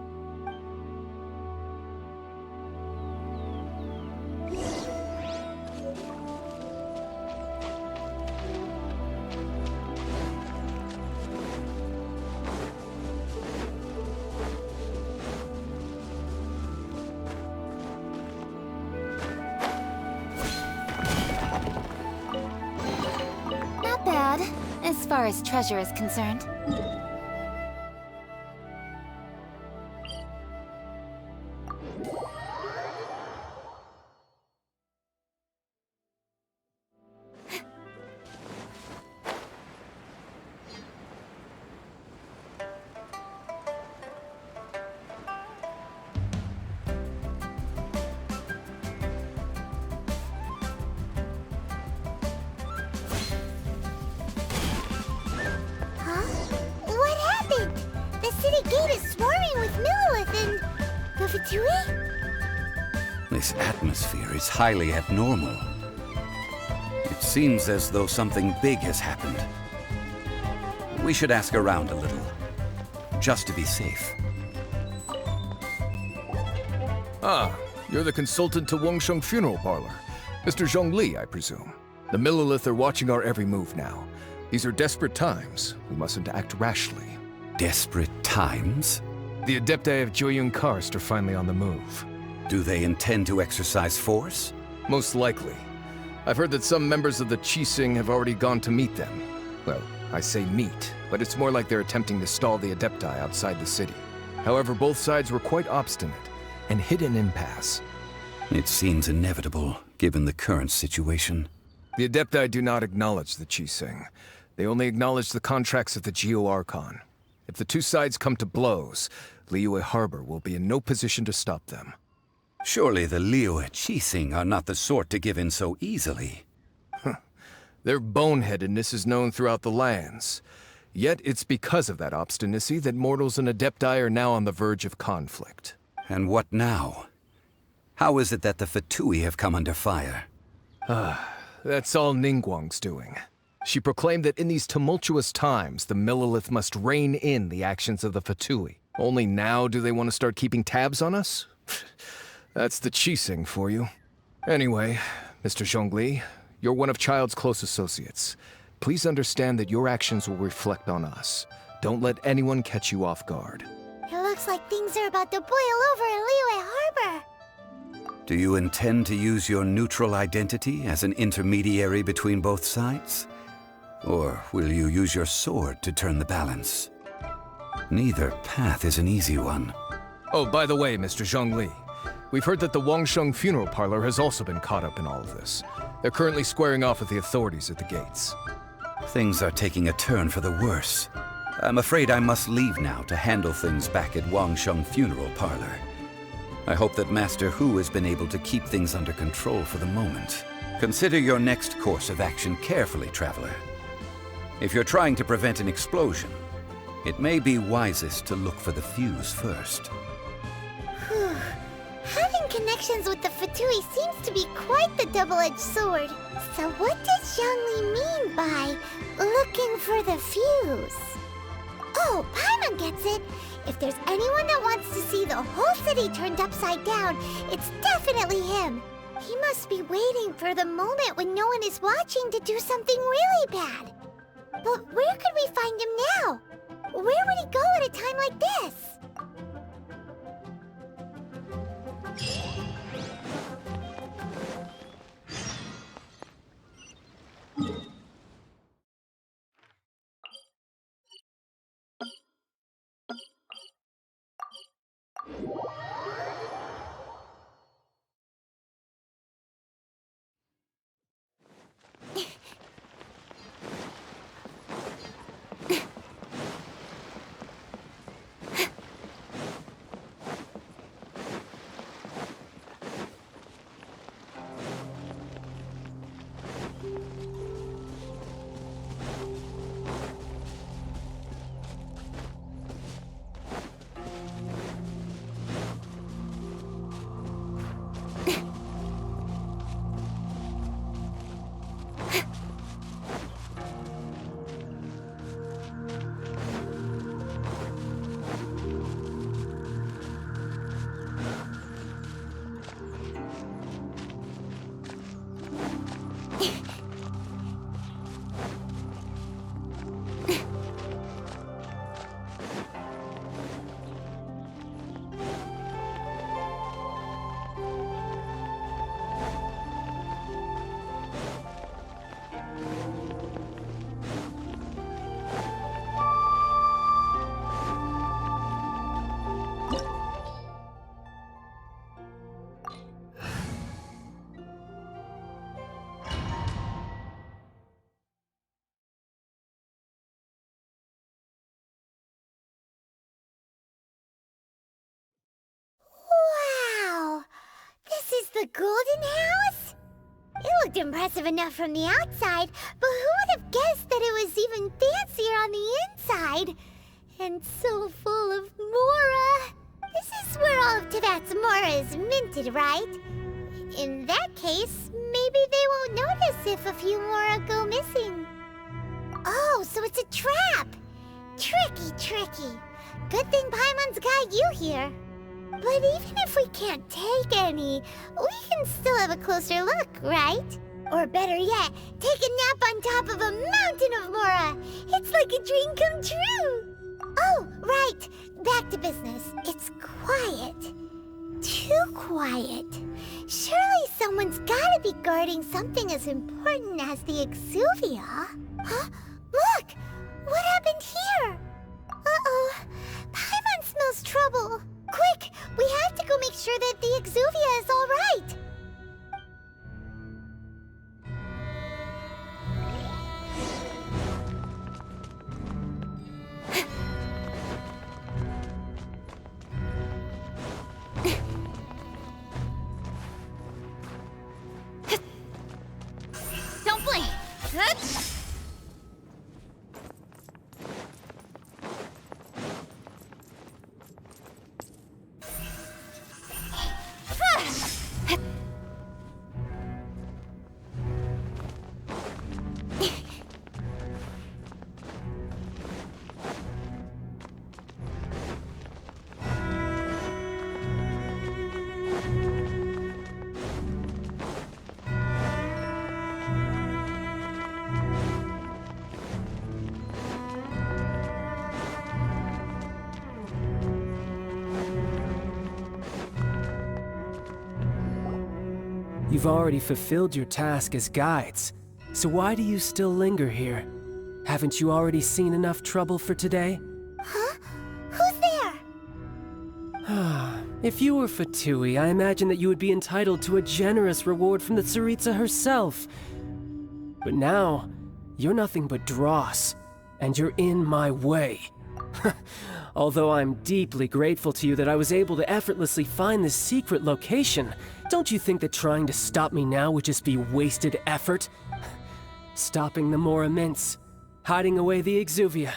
Not bad, as far as treasure is concerned. Fatui? This atmosphere is highly abnormal. It seems as though something big has happened. We should ask around a little, just to be safe. Ah, you're the consultant to Wangsheng Funeral Parlor. Mr. Zhongli, I presume. The Millelith are watching our every move now. These are desperate times. We mustn't act rashly. Desperate times? The Adepti of Jueyun Karst are finally on the move. Do they intend to exercise force? Most likely. I've heard that some members of the Qixing have already gone to meet them. Well, I say meet, but it's more like they're attempting to stall the Adepti outside the city. However, both sides were quite obstinate and hit an impasse. It seems inevitable, given the current situation. The Adepti do not acknowledge the Qixing. They only acknowledge the contracts of the Geo Archon. If the two sides come to blows, Liyue Harbor will be in no position to stop them. Surely the Liyue Qixing are not the sort to give in so easily. Their boneheadedness is known throughout the lands. Yet it's because of that obstinacy that mortals and Adepti are now on the verge of conflict. And what now? How is it that the Fatui have come under fire? That's all Ningguang's doing. She proclaimed that in these tumultuous times, the Millelith must rein in the actions of the Fatui. Only now do they want to start keeping tabs on us? That's the Qixing for you. Anyway, Mr. Zhongli, you're one of Child's close associates. Please understand that your actions will reflect on us. Don't let anyone catch you off guard. It looks like things are about to boil over in Liyue Harbor. Do you intend to use your neutral identity as an intermediary between both sides? Or will you use your sword to turn the balance? Neither path is an easy one. Oh, by the way, Mr. Zhongli, we've heard that the Wangsheng Funeral Parlor has also been caught up in all of this. They're currently squaring off with the authorities at the gates. Things are taking a turn for the worse. I'm afraid I must leave now to handle things back at Wangsheng Funeral Parlor. I hope that Master Hu has been able to keep things under control for the moment. Consider your next course of action carefully, Traveler. If you're trying to prevent an explosion, it may be wisest to look for the fuse first. Having connections with the Fatui seems to be quite the double-edged sword. So what does Zhongli mean by looking for the fuse? Oh, Paimon gets it! If there's anyone that wants to see the whole city turned upside down, it's definitely him. He must be waiting for the moment when no one is watching to do something really bad. But where could we find him now? Where would he go at a time like this? The Golden House? It looked impressive enough from the outside, but who would have guessed that it was even fancier on the inside? And so full of Mora. This is where all of Teyvat's once Mora is minted, right? In that case, maybe they won't notice if a few Mora go missing. Oh, so it's a trap! Tricky, tricky. Good thing Paimon's got you here. But even if we can't take any, we can still have a closer look, right? Or better yet, take a nap on top of a mountain of Mora. It's like a dream come true. Oh, right. Back to business. It's quiet. Too quiet. Surely someone's gotta be guarding something as important as the Exuvia. Huh? Look! What happened here? Uh-oh. Paimon smells trouble. Quick! We have to go make sure that the Exuvia is all right. Don't blink! You've already fulfilled your task as guides, so why do you still linger here? Haven't you already seen enough trouble for today? Huh? Who's there? If you were Fatui, I imagine that you would be entitled to a generous reward from the Tsaritsa herself. But now, you're nothing but dross, and you're in my way. Although I'm deeply grateful to you that I was able to effortlessly find this secret location, don't you think that trying to stop me now would just be wasted effort? Stopping the Mora Mints, hiding away the Exuvia.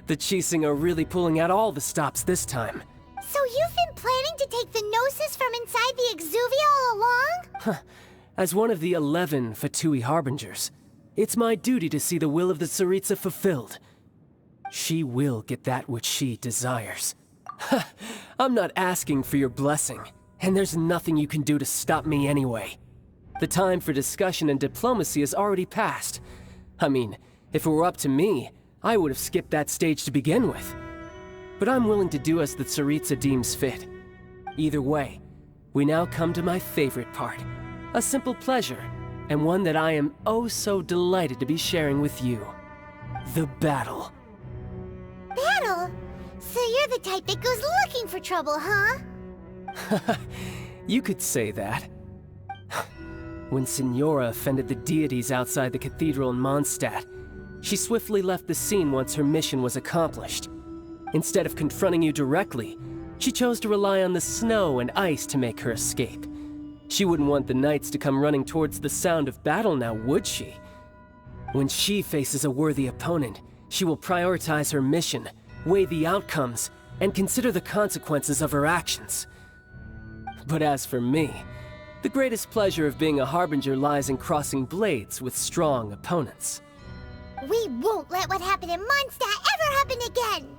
The Qixing are really pulling out all the stops this time. So you've been planning to take the Gnosis from inside the Exuvia all along? As one of the 11 Fatui Harbingers, it's my duty to see the will of the Tsaritsa fulfilled. She will get that which she desires. I'm not asking for your blessing, and there's nothing you can do to stop me anyway. The time for discussion and diplomacy has already passed. I mean, if it were up to me, I would have skipped that stage to begin with. But I'm willing to do as the Tsaritsa deems fit. Either way, we now come to my favorite part. A simple pleasure, and one that I am oh so delighted to be sharing with you. The battle. Battle? So you're the type that goes looking for trouble, huh? You could say that. When Signora offended the deities outside the cathedral in Mondstadt, she swiftly left the scene once her mission was accomplished. Instead of confronting you directly, she chose to rely on the snow and ice to make her escape. She wouldn't want the knights to come running towards the sound of battle now, would she? When she faces a worthy opponent, she will prioritize her mission, weigh the outcomes, and consider the consequences of her actions. But as for me, the greatest pleasure of being a Harbinger lies in crossing blades with strong opponents. We won't let what happened in Mondstadt ever happen again!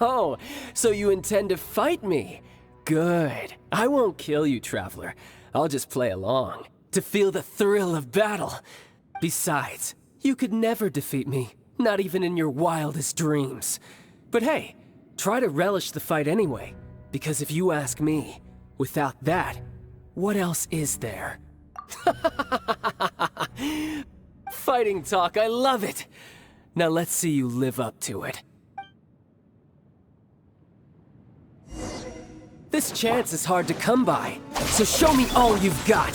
Oh, so you intend to fight me? Good. I won't kill you, Traveler. I'll just play along, to feel the thrill of battle. Besides, you could never defeat me, not even in your wildest dreams. But hey, try to relish the fight anyway, because if you ask me, without that, what else is there? Fighting talk, I love it! Now let's see you live up to it. This chance is hard to come by, so show me all you've got!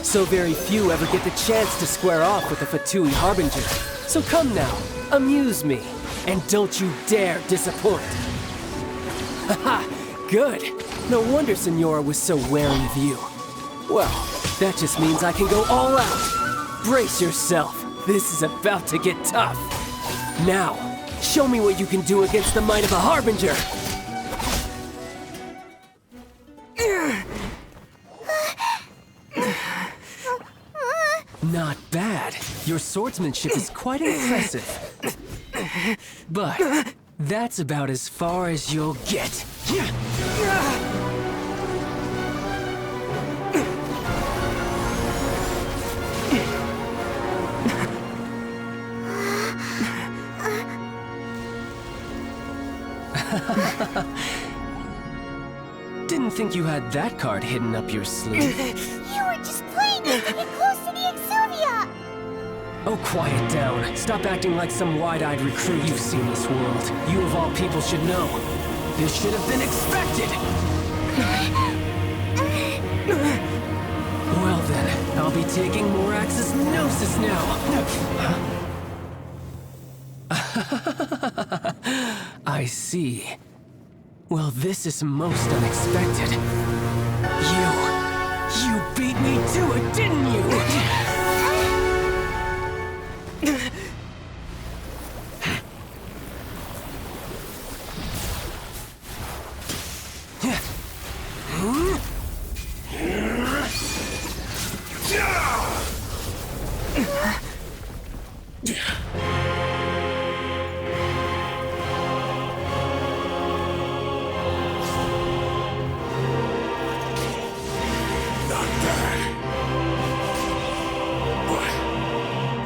So very few ever get the chance to square off with a Fatui Harbinger. So come now, amuse me, and don't you dare disappoint! Haha, good! No wonder Signora was so wary of you. Well, that just means I can go all out! Brace yourself, this is about to get tough! Now, show me what you can do against the might of a Harbinger! Your swordsmanship is quite impressive. But that's about as far as you'll get. Didn't think you had that card hidden up your sleeve. You were just playing it to get close to the Exuvia! Oh, quiet down. Stop acting like some wide-eyed recruit. You've seen this world. You of all people should know. This should have been expected! Well then, I'll be taking Morax's Gnosis now. I see. Well, this is most unexpected. You beat me to it, didn't you?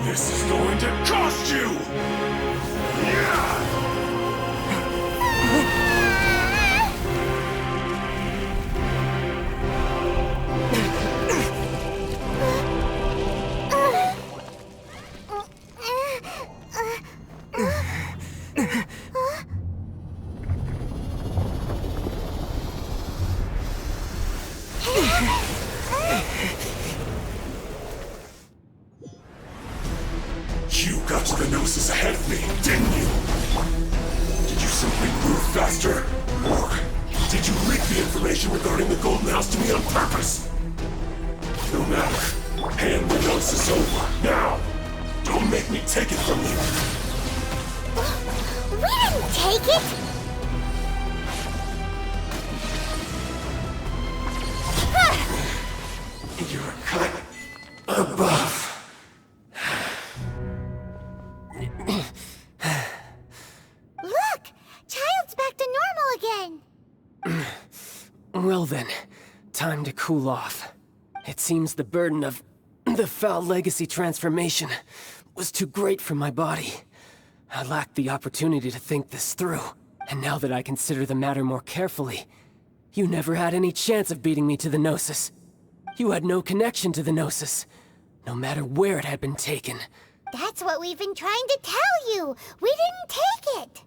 This is going to cost you! You got to the Gnosis ahead of me, didn't you? Did you simply move faster? Or did you leak the information regarding the Golden House to me on purpose? No matter. Hand the Gnosis over, now! Don't make me take it from you! We didn't take it! You're a cut above. Look! Child's back to normal again! Well then, time to cool off. It seems the burden of the foul legacy transformation was too great for my body. I lacked the opportunity to think this through, and now that I consider the matter more carefully, you never had any chance of beating me to the Gnosis. You had no connection to the Gnosis, no matter where it had been taken. That's what we've been trying to tell you! We didn't take it!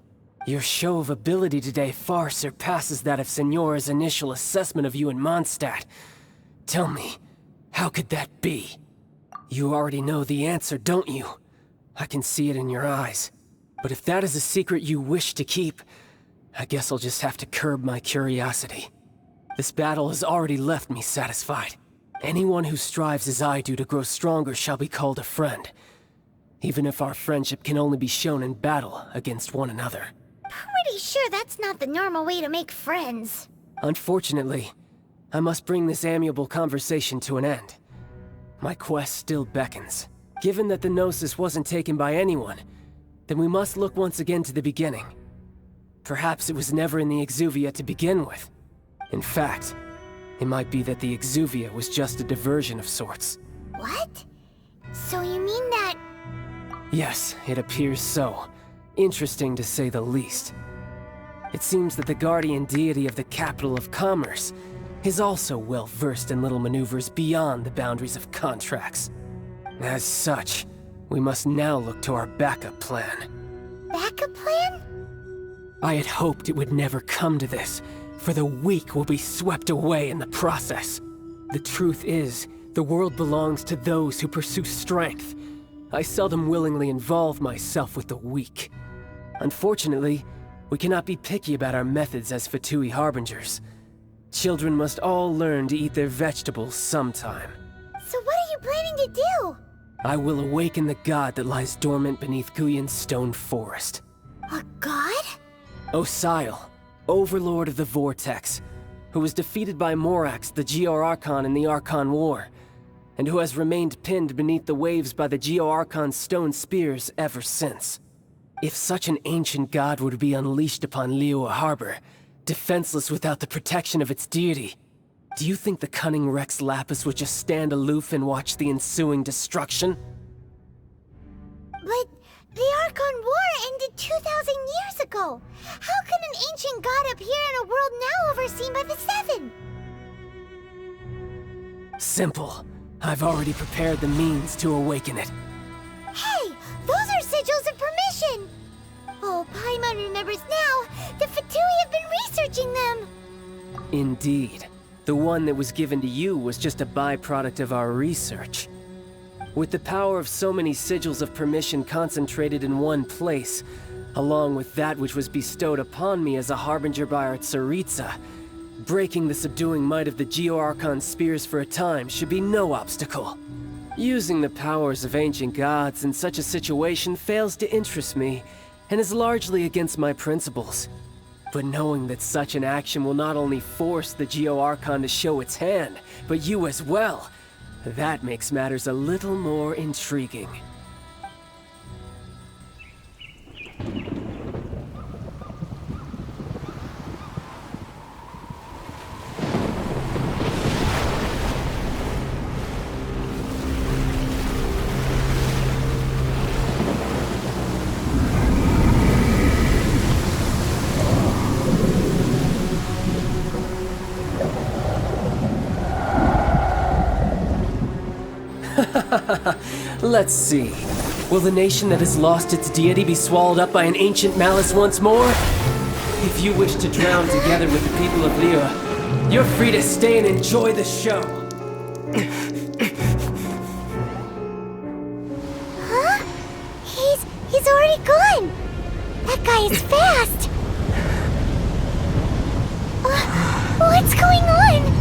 Your show of ability today far surpasses that of Signora's initial assessment of you in Mondstadt. Tell me, how could that be? You already know the answer, don't you? I can see it in your eyes. But if that is a secret you wish to keep, I guess I'll just have to curb my curiosity. This battle has already left me satisfied. Anyone who strives as I do to grow stronger shall be called a friend, even if our friendship can only be shown in battle against one another. Pretty sure that's not the normal way to make friends. Unfortunately, I must bring this amiable conversation to an end. My quest still beckons. Given that the Gnosis wasn't taken by anyone, then we must look once again to the beginning. Perhaps it was never in the Exuvia to begin with. In fact, it might be that the Exuvia was just a diversion of sorts. What? So you mean that... Yes, it appears so. Interesting to say the least. It seems that the guardian deity of the capital of commerce is also well versed in little maneuvers beyond the boundaries of contracts. As such, we must now look to our backup plan. Backup plan? I had hoped it would never come to this, for the weak will be swept away in the process. The truth is, the world belongs to those who pursue strength. I seldom willingly involve myself with the weak. Unfortunately, we cannot be picky about our methods as Fatui Harbingers. Children must all learn to eat their vegetables sometime. So what are you planning to do? I will awaken the god that lies dormant beneath Guyon's stone forest. A god? Osial, overlord of the Vortex, who was defeated by Morax, the GR Archon in the Archon War. and who has remained pinned beneath the waves by the Geo-Archon's stone spears ever since. If such an ancient god were to be unleashed upon Liyue Harbor, defenseless without the protection of its deity, do you think the cunning Rex Lapis would just stand aloof and watch the ensuing destruction? But the Archon War ended 2,000 years ago. How can an ancient god appear in a world now overseen by the Seven? Simple. I've already prepared the means to awaken it. Hey, those are sigils of permission! Oh, Paimon remembers now. The Fatui have been researching them. Indeed. The one that was given to you was just a byproduct of our research. With the power of so many sigils of permission concentrated in one place, along with that which was bestowed upon me as a harbinger by our Tsaritsa, breaking the subduing might of the Geo-Archon spears for a time should be no obstacle. Using the powers of ancient gods in such a situation fails to interest me, and is largely against my principles. But knowing that such an action will not only force the Geo-Archon to show its hand, but you as well, that makes matters a little more intriguing. Let's see. Will the nation that has lost its deity be swallowed up by an ancient malice once more? If you wish to drown together with the people of Liyue, you're free to stay and enjoy the show. Huh? He's already gone. That guy is fast. What's going on?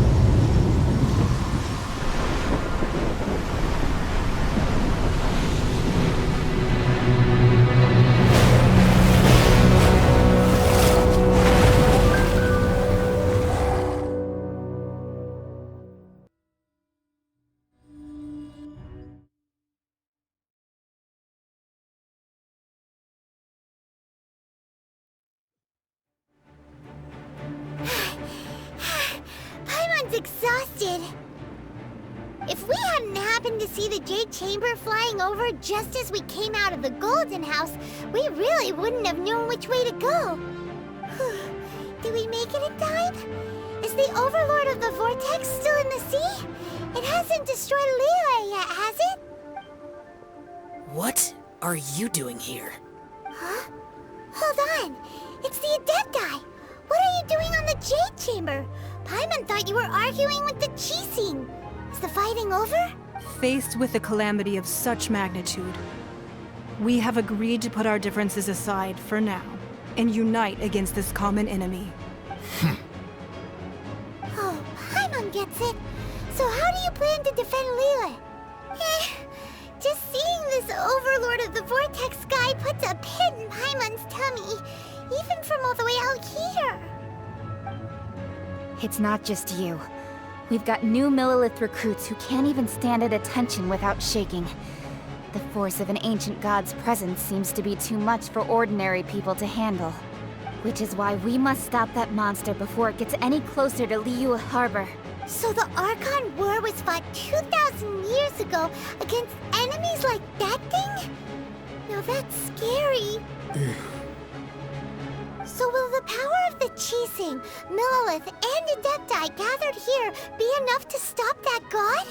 Exhausted. If we hadn't happened to see the Jade Chamber flying over just as we came out of the Golden House, we really wouldn't have known which way to go. Did we make it in time? Is the Overlord of the Vortex still in the sea? It hasn't destroyed Liyue yet, has it? What are you doing here? Huh? Hold on. It's the Adepti. What are you doing on the Jade Chamber? Paimon thought you were arguing with the Qixing. Is the fighting over? Faced with a calamity of such magnitude, we have agreed to put our differences aside for now and unite against this common enemy. Oh, Paimon gets it. So how do you plan to defend Liyue? Just seeing this Overlord of the Vortex guy puts a pit in Paimon's tummy, even from all the way out here. It's not just you. We've got new Millelith recruits who can't even stand at attention without shaking. The force of an ancient god's presence seems to be too much for ordinary people to handle. Which is why we must stop that monster before it gets any closer to Liyue Harbor. So the Archon War was fought 2,000 years ago against enemies like that thing? Now that's scary. So will the power of the Qixing, Millelith, and Adepti gathered here be enough to stop that god?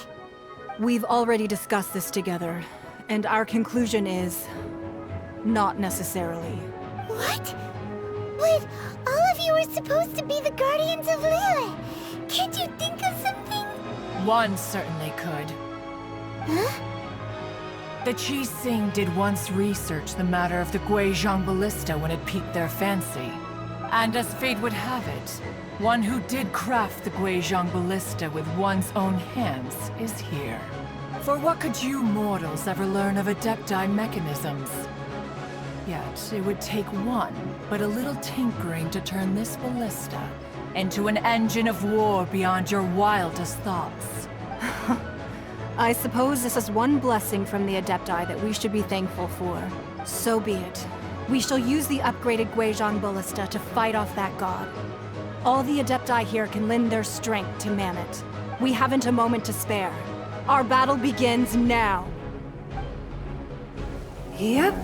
We've already discussed this together, and our conclusion is... not necessarily. What? But all of you were supposed to be the Guardians of Liyue. Can't you think of something? One certainly could. Huh? The Qixing did once research the matter of the Guizhong Ballista when it piqued their fancy. And as fate would have it, one who did craft the Guizhong Ballista with one's own hands is here. For what could you mortals ever learn of Adepti mechanisms? Yet, it would take one, but a little tinkering to turn this ballista into an engine of war beyond your wildest thoughts. I suppose this is one blessing from the Adepti that we should be thankful for. So be it. We shall use the upgraded Guizhong Ballista to fight off that god. All the Adepti here can lend their strength to man it. We haven't a moment to spare. Our battle begins now. Yep.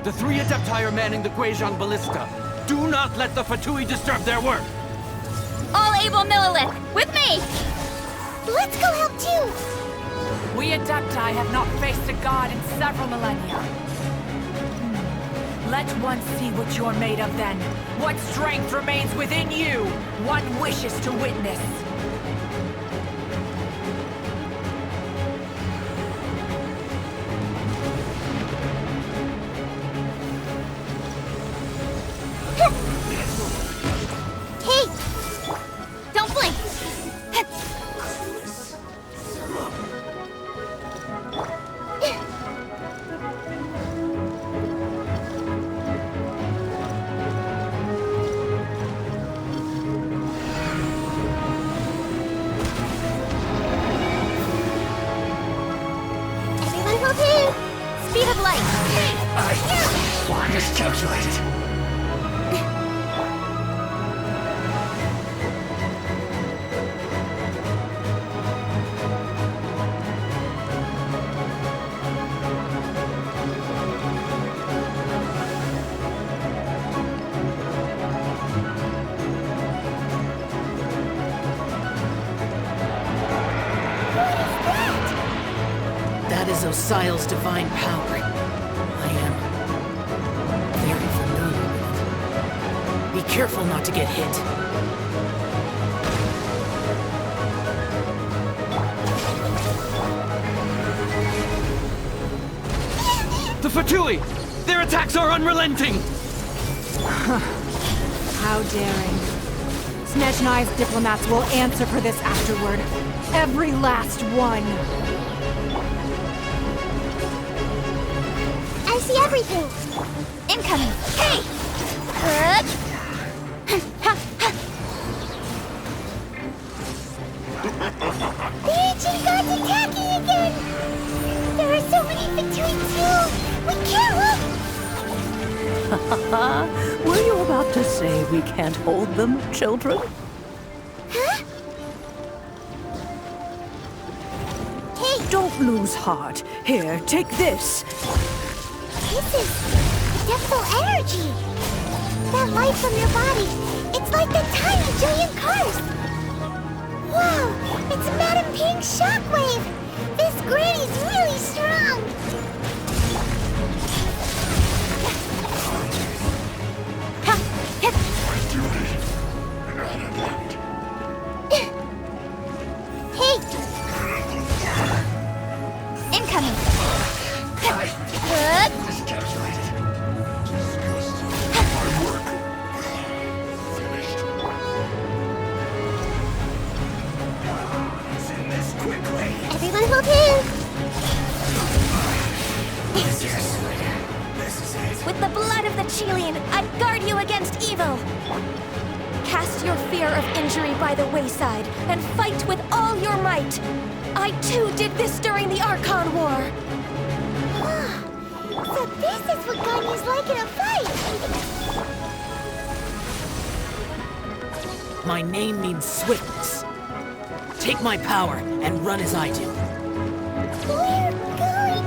The three Adepti are manning the Guizhong Ballista. Do not let the Fatui disturb their work! All able Millelith, with me! Let's go help too! We Adepti have not faced a god in several millennia. Let one see what you're made of then. What strength remains within you, one wishes to witness. Hey! Don't blink! Everyone hold here! Speed of light! I miscalculated. That is Osial's divine power. I am very familiar with it. Be careful not to get hit. The Fatui! Their attacks are unrelenting! How daring. Snezhnai's diplomats will answer for this afterward. Every last one. I see everything! Incoming! Hey! The ancient god's attacking again! There are so many Fatui too! We can't look! Were you about to say we can't hold them, children? Huh? Hey! Don't lose heart. Here, take this. This is depthful energy! That light from your body, it's like the tiny giant cars! Whoa! It's Madame Ping's shockwave! This granny's really strong! Hey! Incoming! Everyone hold hands! With the blood of the Chilean, I guard you against evil! Cast your fear of injury by the wayside, and fight with all your might! I too did this during the Archon War! So So this is what Ganyu's like in a fight! My name means swiftness. Take my power and run as I do. We're going!